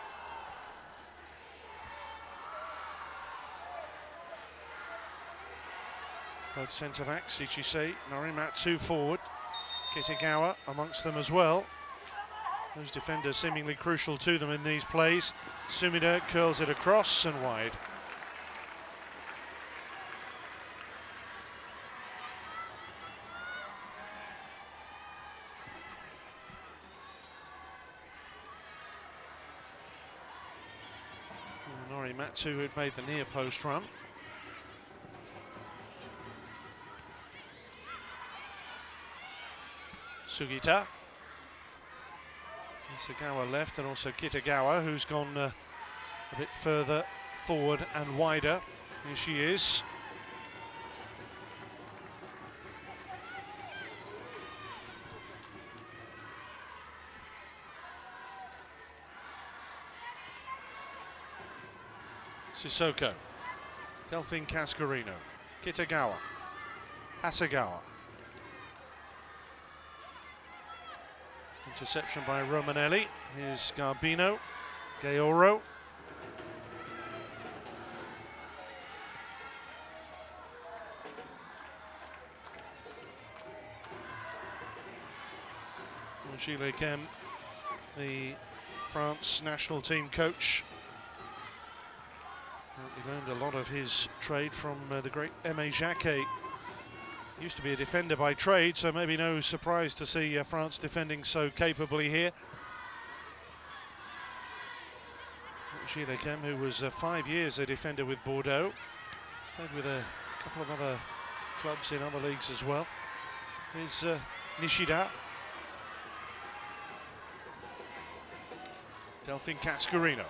Both centre-backs, Ichise, Norimatsu forward, Kitagawa amongst them as well. Those defenders seemingly crucial to them in these plays. Sumida curls it across and wide. Norimatsu had made the near post run. Sugita. Isagawa left, and also Kitagawa, who's gone a bit further forward and wider. Here she is. Sissoko, Delphine Cascarino, Kitagawa, Hasegawa. Interception by Romanelli. Here's Garbino, Gaoro. Gilles Kem, the France national team coach. He learned a lot of his trade from the great Aimé Jacquet. Used to be a defender by trade, so maybe no surprise to see France defending so capably here. Gilles Kem, who was 5 years a defender with Bordeaux, played with a couple of other clubs in other leagues as well. Here's Nishida. Delphine Cascarino.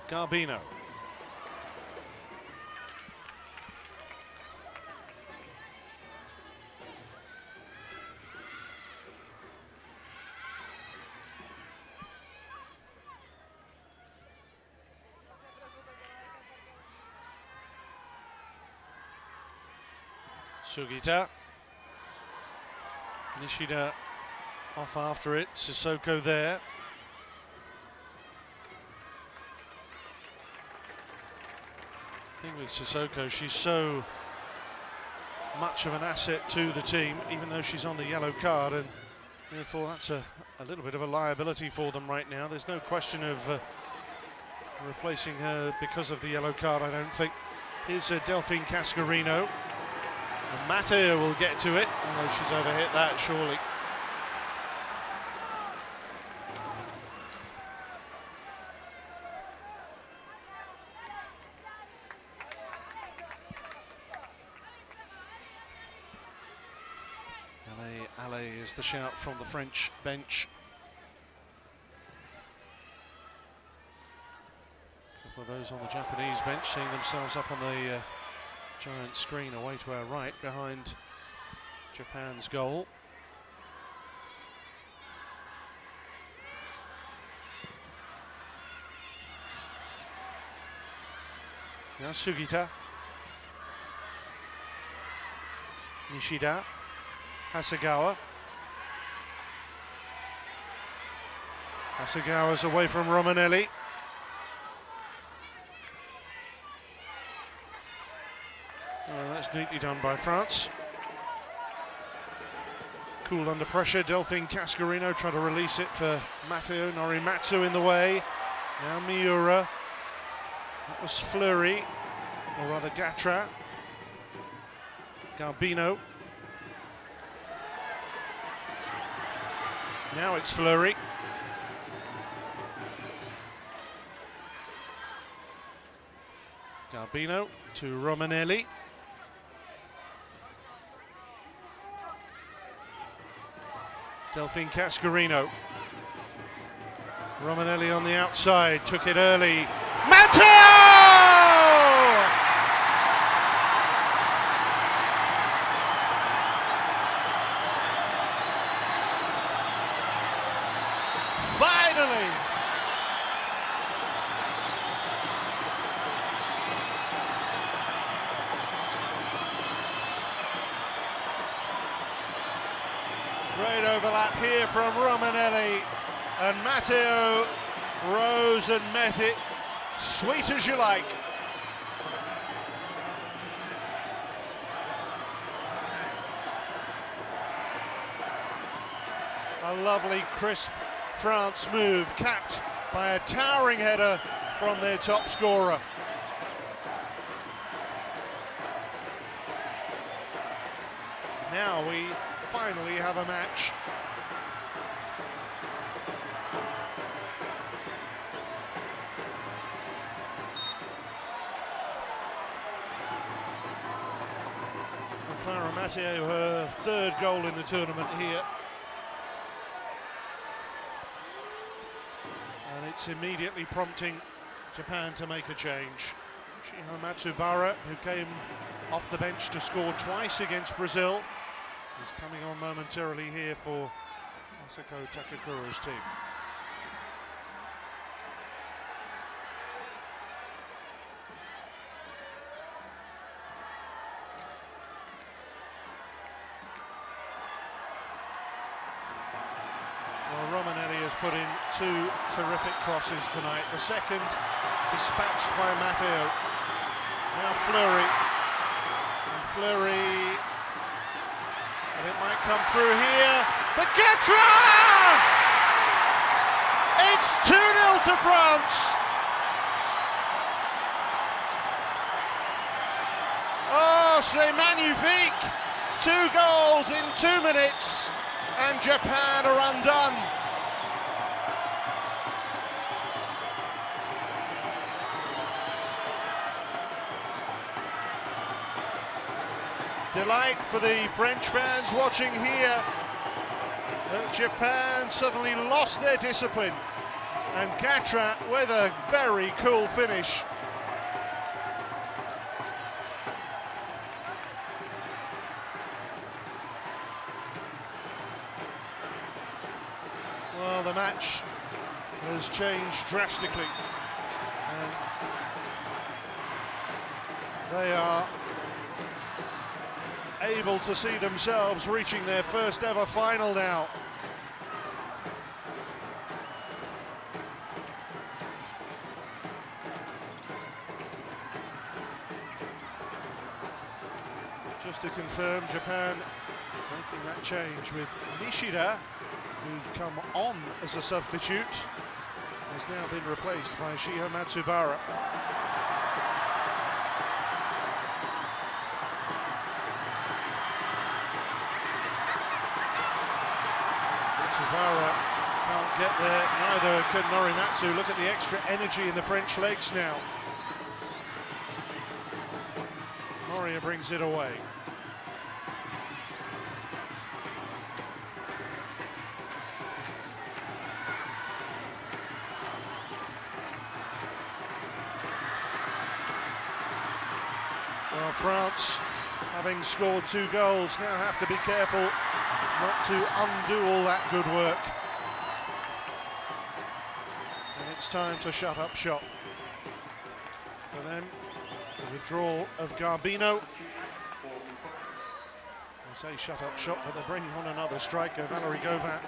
Garbino. Sugita. Nishida off after it. Sissoko there. The thing with Sissoko, she's so much of an asset to the team, even though she's on the yellow card, and therefore that's a little bit of a liability for them right now. There's no question of replacing her because of the yellow card, I don't think. Here's Delphine Cascarino. And Matteo will get to it, although she's overhit that, surely. Allez is the shout from the French bench. A couple of those on the Japanese bench seeing themselves up on the giant screen away to our right behind Japan's goal. Now Sugita. Nishida. Hasegawa. Hasegawa's away from Romanelli. Oh, that's neatly done by France. Cool under pressure. Delphine Cascarino trying to release it for Matteo. Norimatsu in the way. Now Miura. That was Fleury, or rather Gatra. Garbino. Now it's Fleury. Garbino to Romanelli. Delphine Cascarino. Romanelli on the outside, took it early. Matteo! Finally! Great overlap here from Romanelli, and Matteo rose and met it. Sweet as you like. A lovely, crisp France move, capped by a towering header from their top scorer. Now we finally have a match. Clara Matteo, her third goal in the tournament here. And it's immediately prompting Japan to make a change. Shiho Matsubara, who came off the bench to score twice against Brazil, is coming on momentarily here for Masako Takakura's team. Well, Romanelli has put in two terrific crosses tonight. The second dispatched by Matteo. Now Fleury. And Fleury, and it might come through here. The Getra! It's 2-0 to France. Oh, c'est magnifique! 2 goals in 2 minutes, and Japan are undone. Delight for the French fans watching here. Japan suddenly lost their discipline, and Gatra with a very cool finish. Well, the match has changed drastically, and they are able to see themselves reaching their first ever final now. Just to confirm, Japan making that change with Nishida, who'd come on as a substitute, has now been replaced by Shiho Matsubara. Matsubara can't get there, neither can Norimatsu. Look at the extra energy in the French legs now. Moria brings it away. Well, France, having scored 2 goals, now have to be careful not to undo all that good work. And it's time to shut up shop. For them, the withdrawal of Garbino. I say shut up shop, but they're bringing on another striker, Valery Gauvin.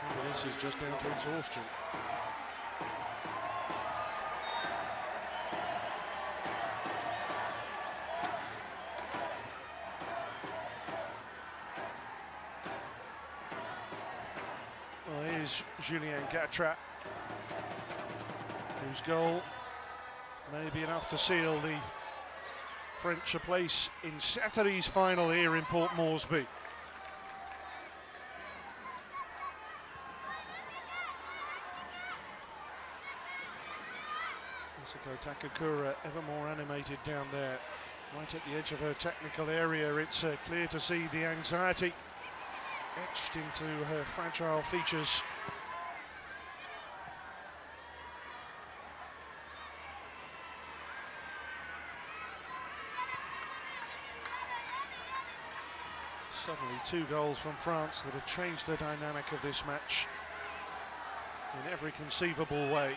Maybe this is just down to exhaustion. Julien Gatra, whose goal may be enough to seal the French a place in Saturday's final here in Port Moresby. Masako Takakura ever more animated down there, right at the edge of her technical area. It's clear to see the anxiety etched into her fragile features. Suddenly 2 goals from France that have changed the dynamic of this match in every conceivable way.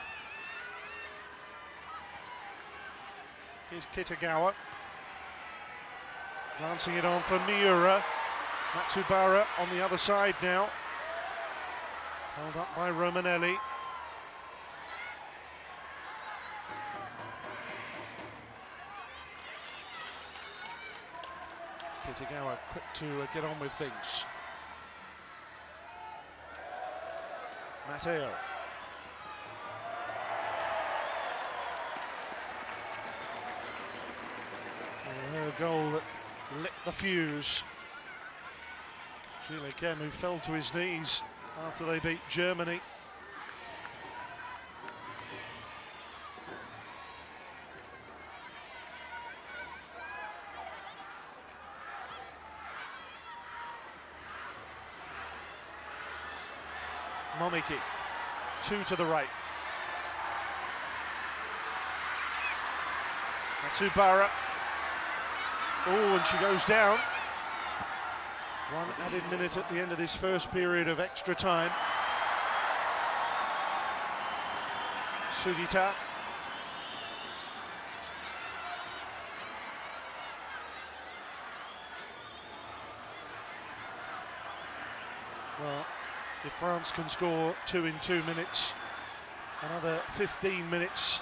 Here's Kitagawa, glancing it on for Miura. Matsubara on the other side now, held up by Romanelli. Kitagawa quick to get on with things. Matteo. Her goal that lit the fuse. Julie Kem, who fell to his knees after they beat Germany. Momiki, 2 to the right. Matsubara. Oh, and she goes down. 1 added minute at the end of this first period of extra time. Sugita. Well, if France can score 2 in 2 minutes, another 15 minutes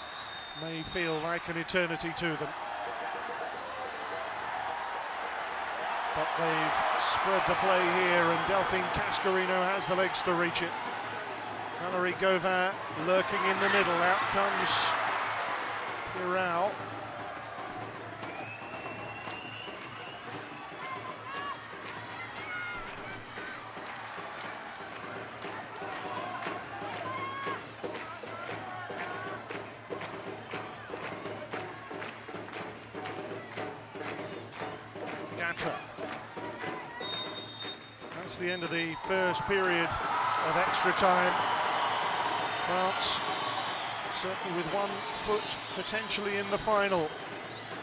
may feel like an eternity to them. But they've spread the play here, and Delphine Cascarino has the legs to reach it. Valerie Gauvin lurking in the middle. Out comes Hirao. Gatra. That's the end of the first period of extra time. France certainly with 1 foot potentially in the final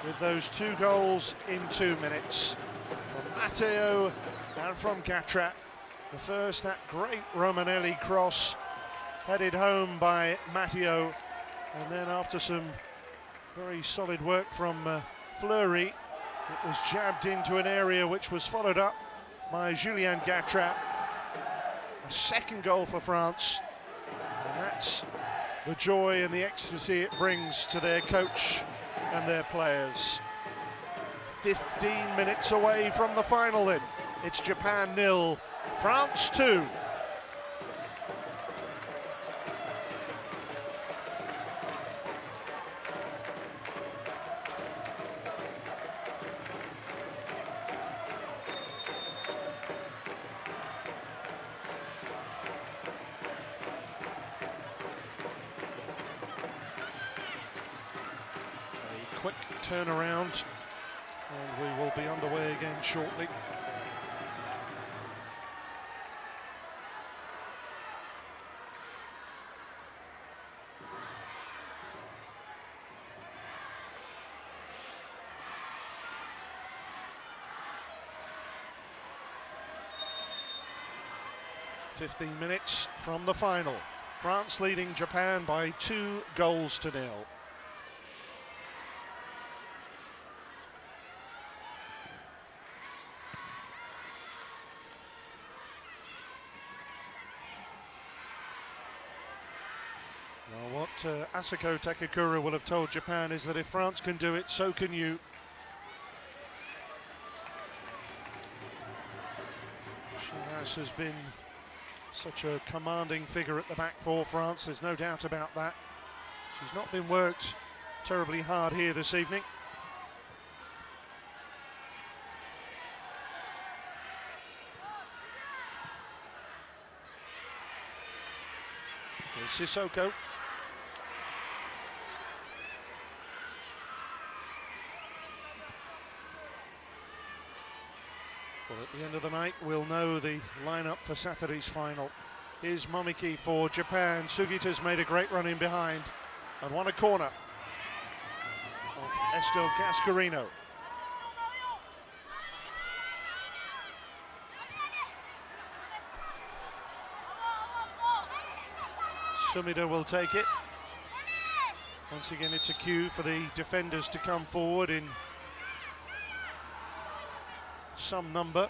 with those 2 goals in 2 minutes. From Matteo and from Gatra. The first, that great Romanelli cross headed home by Matteo, and then after some very solid work from Fleury, it was jabbed into an area which was followed up by Julien Gatra. A second goal for France, and that's the joy and the ecstasy it brings to their coach and their players. 15 minutes away from the final then. It's Japan 0, France 2. Quick turnaround, and we will be underway again shortly. "15 minutes from the final. France leading Japan by 2 goals to 0. Well, what Asako Takakura will have told Japan is that if France can do it, so can you. She has been such a commanding figure at the back for France, there's no doubt about that. She's not been worked terribly hard here this evening. Here's Sissoko. Well, at the end of the night, we'll know the lineup for Saturday's final. Here's Momiki for Japan. Sugita's made a great run in behind and won a corner of Estelle Cascarino. Sumida will take it. Once again, it's a cue for the defenders to come forward in some number,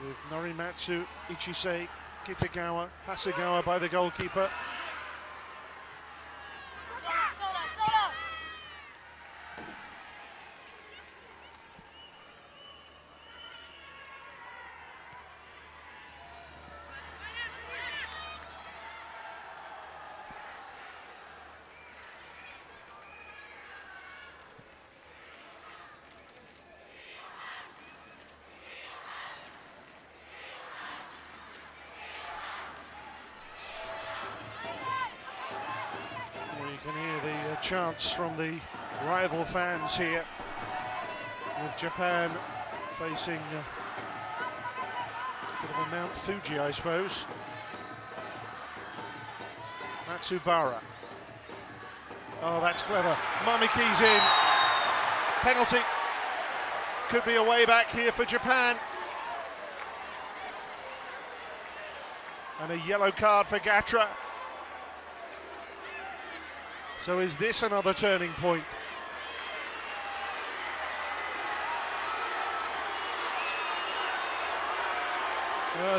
with Norimatsu, Ichise, Kitagawa, Hasegawa by the goalkeeper. can hear the chants from the rival fans here, with Japan facing a bit of a Mount Fuji, I suppose. Matsubara. Oh, that's clever. Mamiki's in. Penalty. Could be a way back here for Japan. And a yellow card for Gatra. So is this another turning point?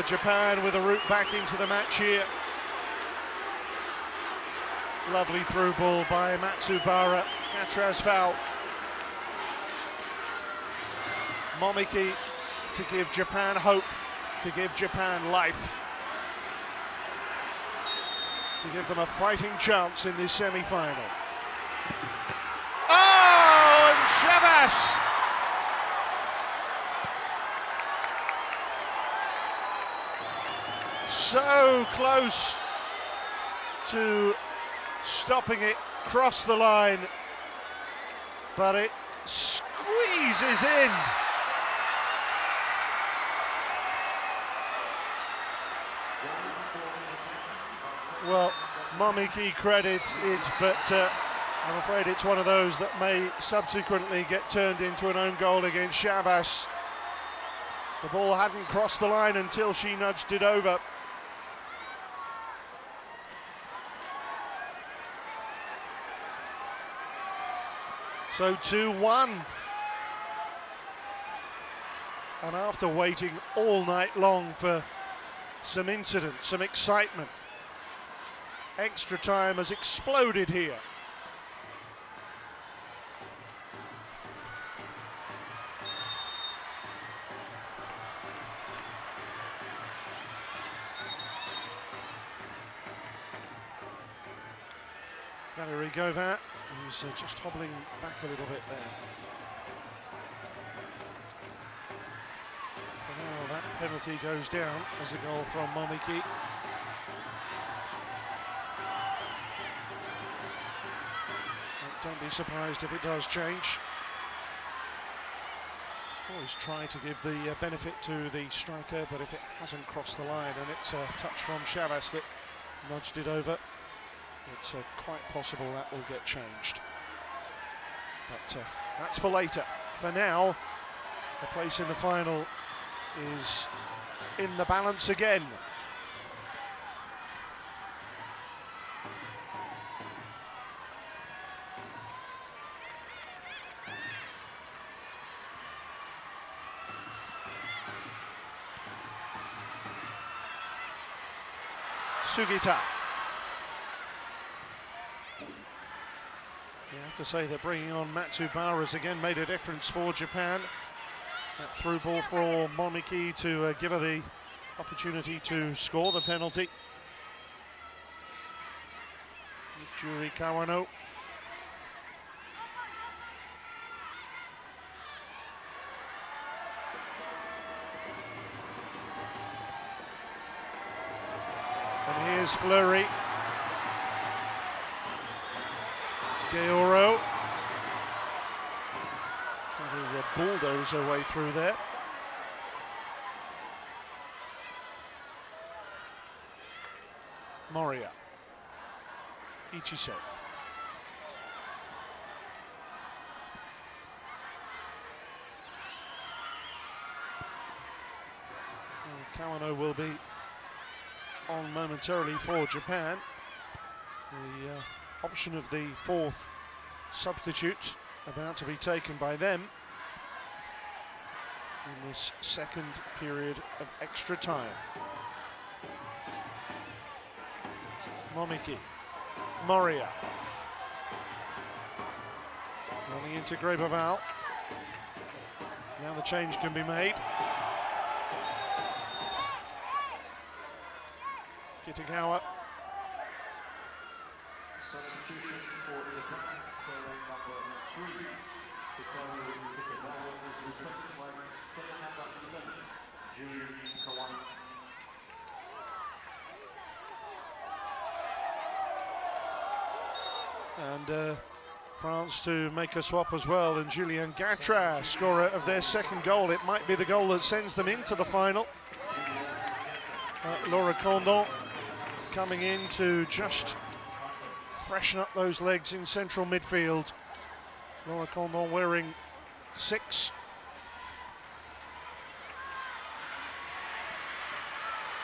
Japan with a route back into the match here. Lovely through ball by Matsubara. Gatra's foul. Momiki to give Japan hope, to give Japan life, to give them a fighting chance in this semi-final. Oh, and Shabas! So close to stopping it, cross the line, but it squeezes in. Well, Momiki credit it, but I'm afraid it's one of those that may subsequently get turned into an own goal against Shavas. The ball hadn't crossed the line until she nudged it over. So 2-1. And after waiting all night long for some incident, some excitement, extra time has exploded here. Valerie Gauvin, who's just hobbling back a little bit there. For now, that penalty goes down as a goal from Momiki. Don't be surprised if it does change. Always try to give the benefit to the striker, but if it hasn't crossed the line and it's a touch from Shavas that nudged it over, it's quite possible that will get changed. But that's for later. For now, the place in the final is in the balance again. Sugita. You have to say that bringing on Matsubara's again made a difference for Japan. That through ball for Momiki to give her the opportunity to score the penalty. Juri Kawano. And here's Fleury. Georo. Trying to bulldoze her way through there. Moria. Ichise. Kawano will be on momentarily for Japan. The option of the fourth substitute about to be taken by them in this second period of extra time. Momiki, Moria, running into Graboval. Now the change can be made. Kitagawa. Substitution for Japan, player number 3. Hikaru Kitagawa is replaced by player number 11, Juri Kawano. And France to make a swap as well, and Julien Gatra, scorer of their second goal. It might be the goal that sends them into the final. Laura Condon coming in to just freshen up those legs in central midfield. Laura Condon wearing 6.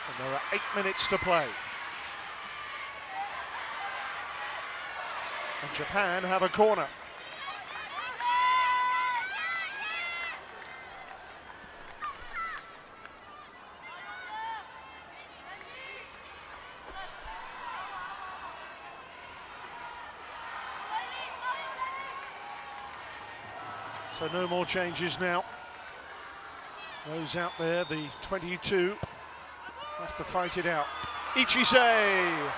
And there are 8 minutes to play. And Japan have a corner. So no more changes now. Those out there, the 22, have to fight it out. Ichise!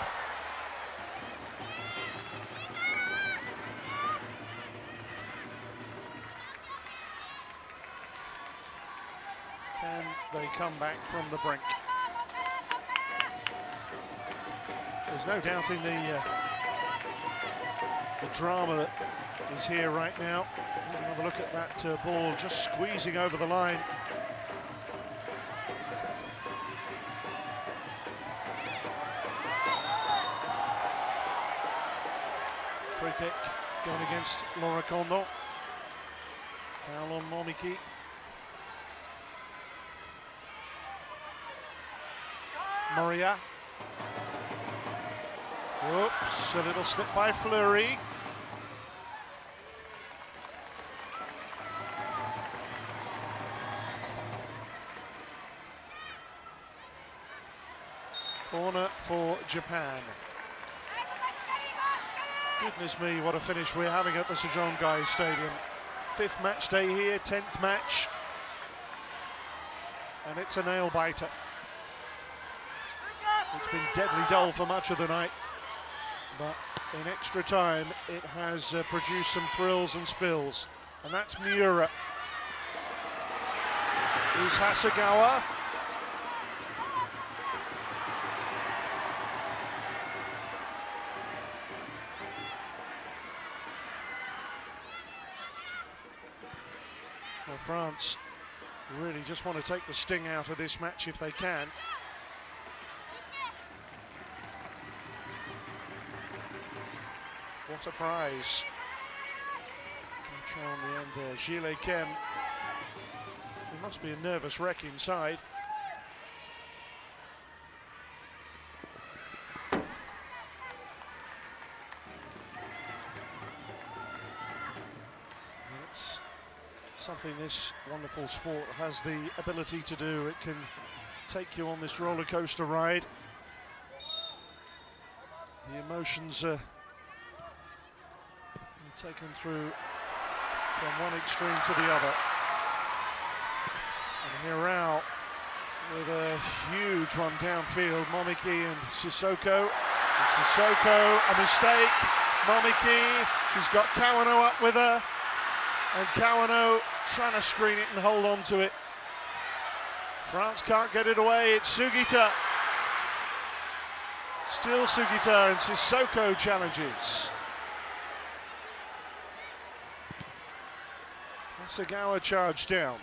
Can they come back from the brink? There's no doubting the drama that is here right now. Here's another look at that ball just squeezing over the line. Free kick going against Laura Condon. Foul on Momiki. Moria. Whoops, a little slip by Fleury. Corner for Japan. Goodness me, what a finish we're having at the Sejong-gai Stadium. 5th match day here, 10th match. And it's a nail-biter. It's been deadly dull for much of the night, but in extra time it has produced some thrills and spills. And that's Miura. Is Hasegawa. Well, France really just want to take the sting out of this match if they can. What a prize. Control on the end there. Gilles Kem. He must be a nervous wreck inside. It's something this wonderful sport has the ability to do. It can take you on this roller coaster ride. The emotions are taken through from one extreme to the other. And Hirao with a huge one downfield. Momiki and Sissoko. And Sissoko, a mistake. Momiki, she's got Kawano up with her. And Kawano trying to screen it and hold on to it. France can't get it away, it's Sugita. Still Sugita, and Sissoko challenges. Hasegawa charged down.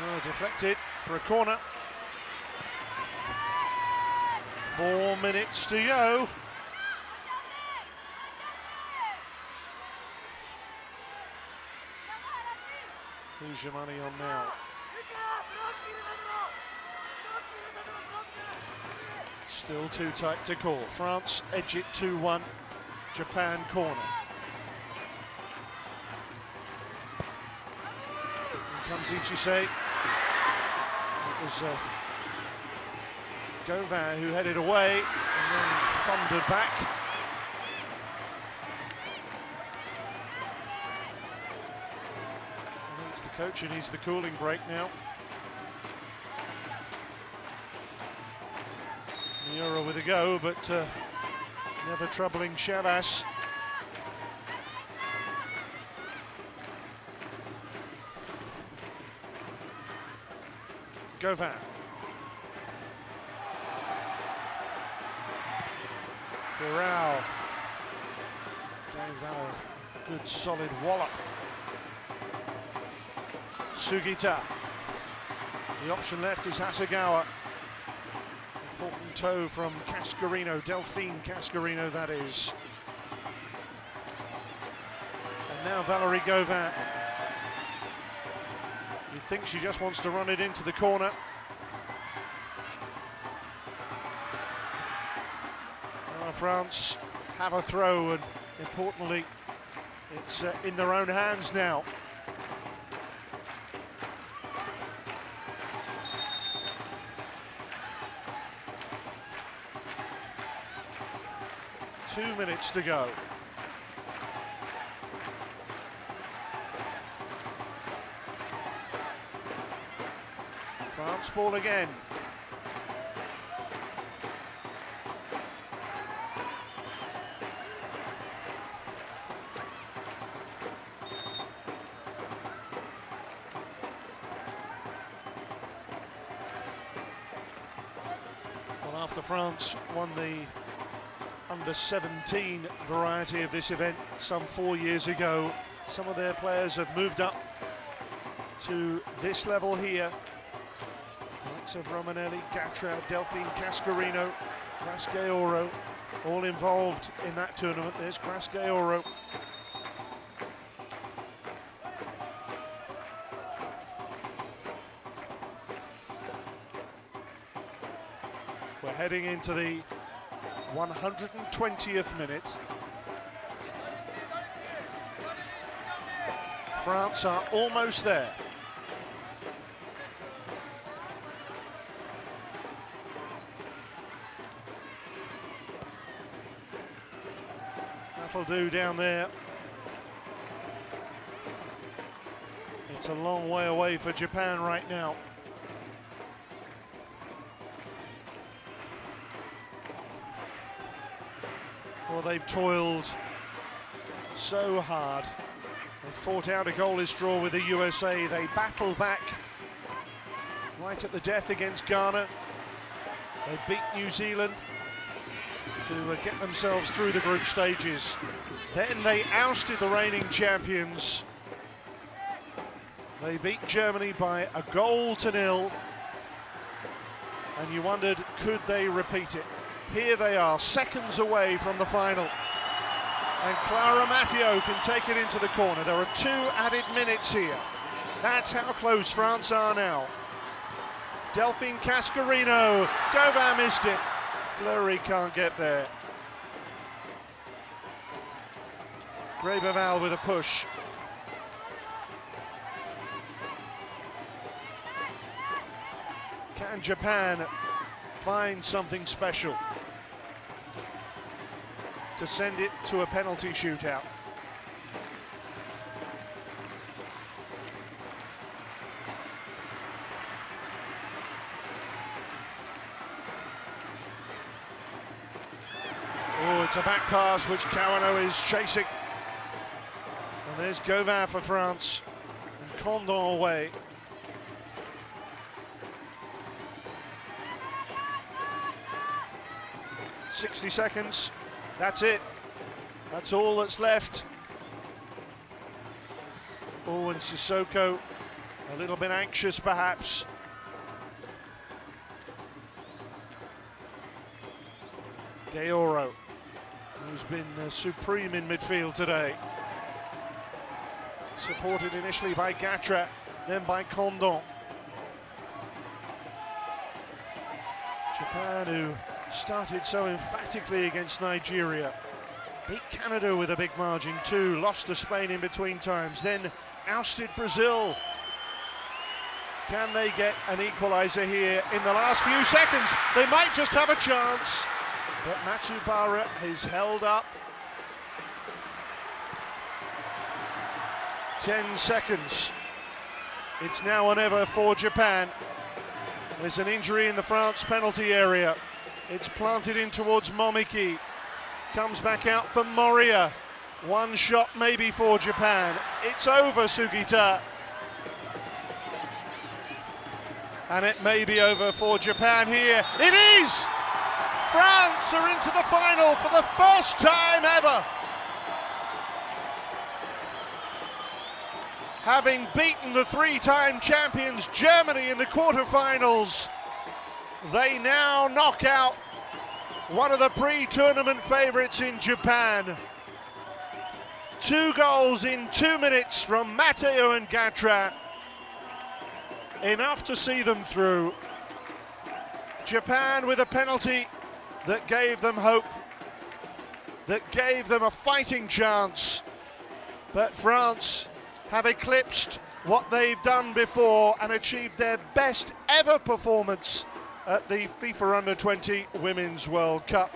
Oh, deflected for a corner. 4 minutes to go. Who's your money on now? Still too tight to call. France edge it 2-1. Japan corner. Here comes Ichise. It was Gauvin who headed away and then thundered back. I think it's the coach who needs the cooling break now. Miura with a go, but never troubling Chavas. Gauvin. Burrell gave that a good solid wallop. Sugita. The option left is Hasegawa. Important toe from Cascarino, Delphine Cascarino that is. And now Valerie Gauvin. You think she just wants to run it into the corner. Well, France have a throw, and importantly, it's in their own hands now. Two minutes to go. France ball again. Well, after France won the under-17 variety of this event some 4 years ago, some of their players have moved up to this level here. Likes of Romanelli, Gatra, Delphine Cascarino, Grascaoro, all involved in that tournament. There's Grascaoro. We're heading into the 120th minute. France are almost there. That'll do down there. It's a long way away for Japan right now. Well, they've toiled so hard. They fought out a goalless draw with the USA. They battled back right at the death against Ghana. They beat New Zealand to get themselves through the group stages. Then they ousted the reigning champions. They beat Germany by 1-0, and you wondered, could they repeat it? Here they are, seconds away from the final. And Clara Matteo can take it into the corner. There are 2 added minutes here. That's how close France are now. Delphine Cascarino, Gauvin missed it. Fleury can't get there. Grabeval with a push. Can Japan find something special to send it to a penalty shootout? Oh, it's a back pass which Kawano is chasing. And there's Gauvin for France. And Condon away. "60 seconds, that's it. That's all that's left." Oh, and Sissoko, a little bit anxious perhaps. Deoro, who's been supreme in midfield today. Supported initially by Gatra, then by Condon. Japan, who started so emphatically against Nigeria, beat Canada with a big margin too, lost to Spain in between times, then ousted Brazil. Can they get an equaliser here in the last few seconds? They might just have a chance, but Matsubara is held up. 10 seconds. It's now or never for Japan. There's an injury in the France penalty area. It's planted in towards Momiki. Comes back out for Moria. One shot maybe for Japan. It's over, Sugita. And it may be over for Japan here. It is! France are into the final for the first time ever. Having beaten the three-time champions Germany in the quarterfinals, they now knock out one of the pre-tournament favourites in Japan. 2 goals in 2 minutes from Matteo and Gatra. Enough to see them through. Japan with a penalty that gave them hope, that gave them a fighting chance. But France have eclipsed what they've done before and achieved their best ever performance at the FIFA Under-20 Women's World Cup.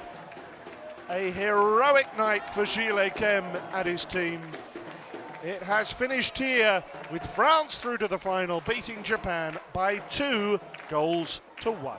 A heroic night for Gilles Kem and his team. It has finished here with France through to the final, beating Japan by 2 goals to 1.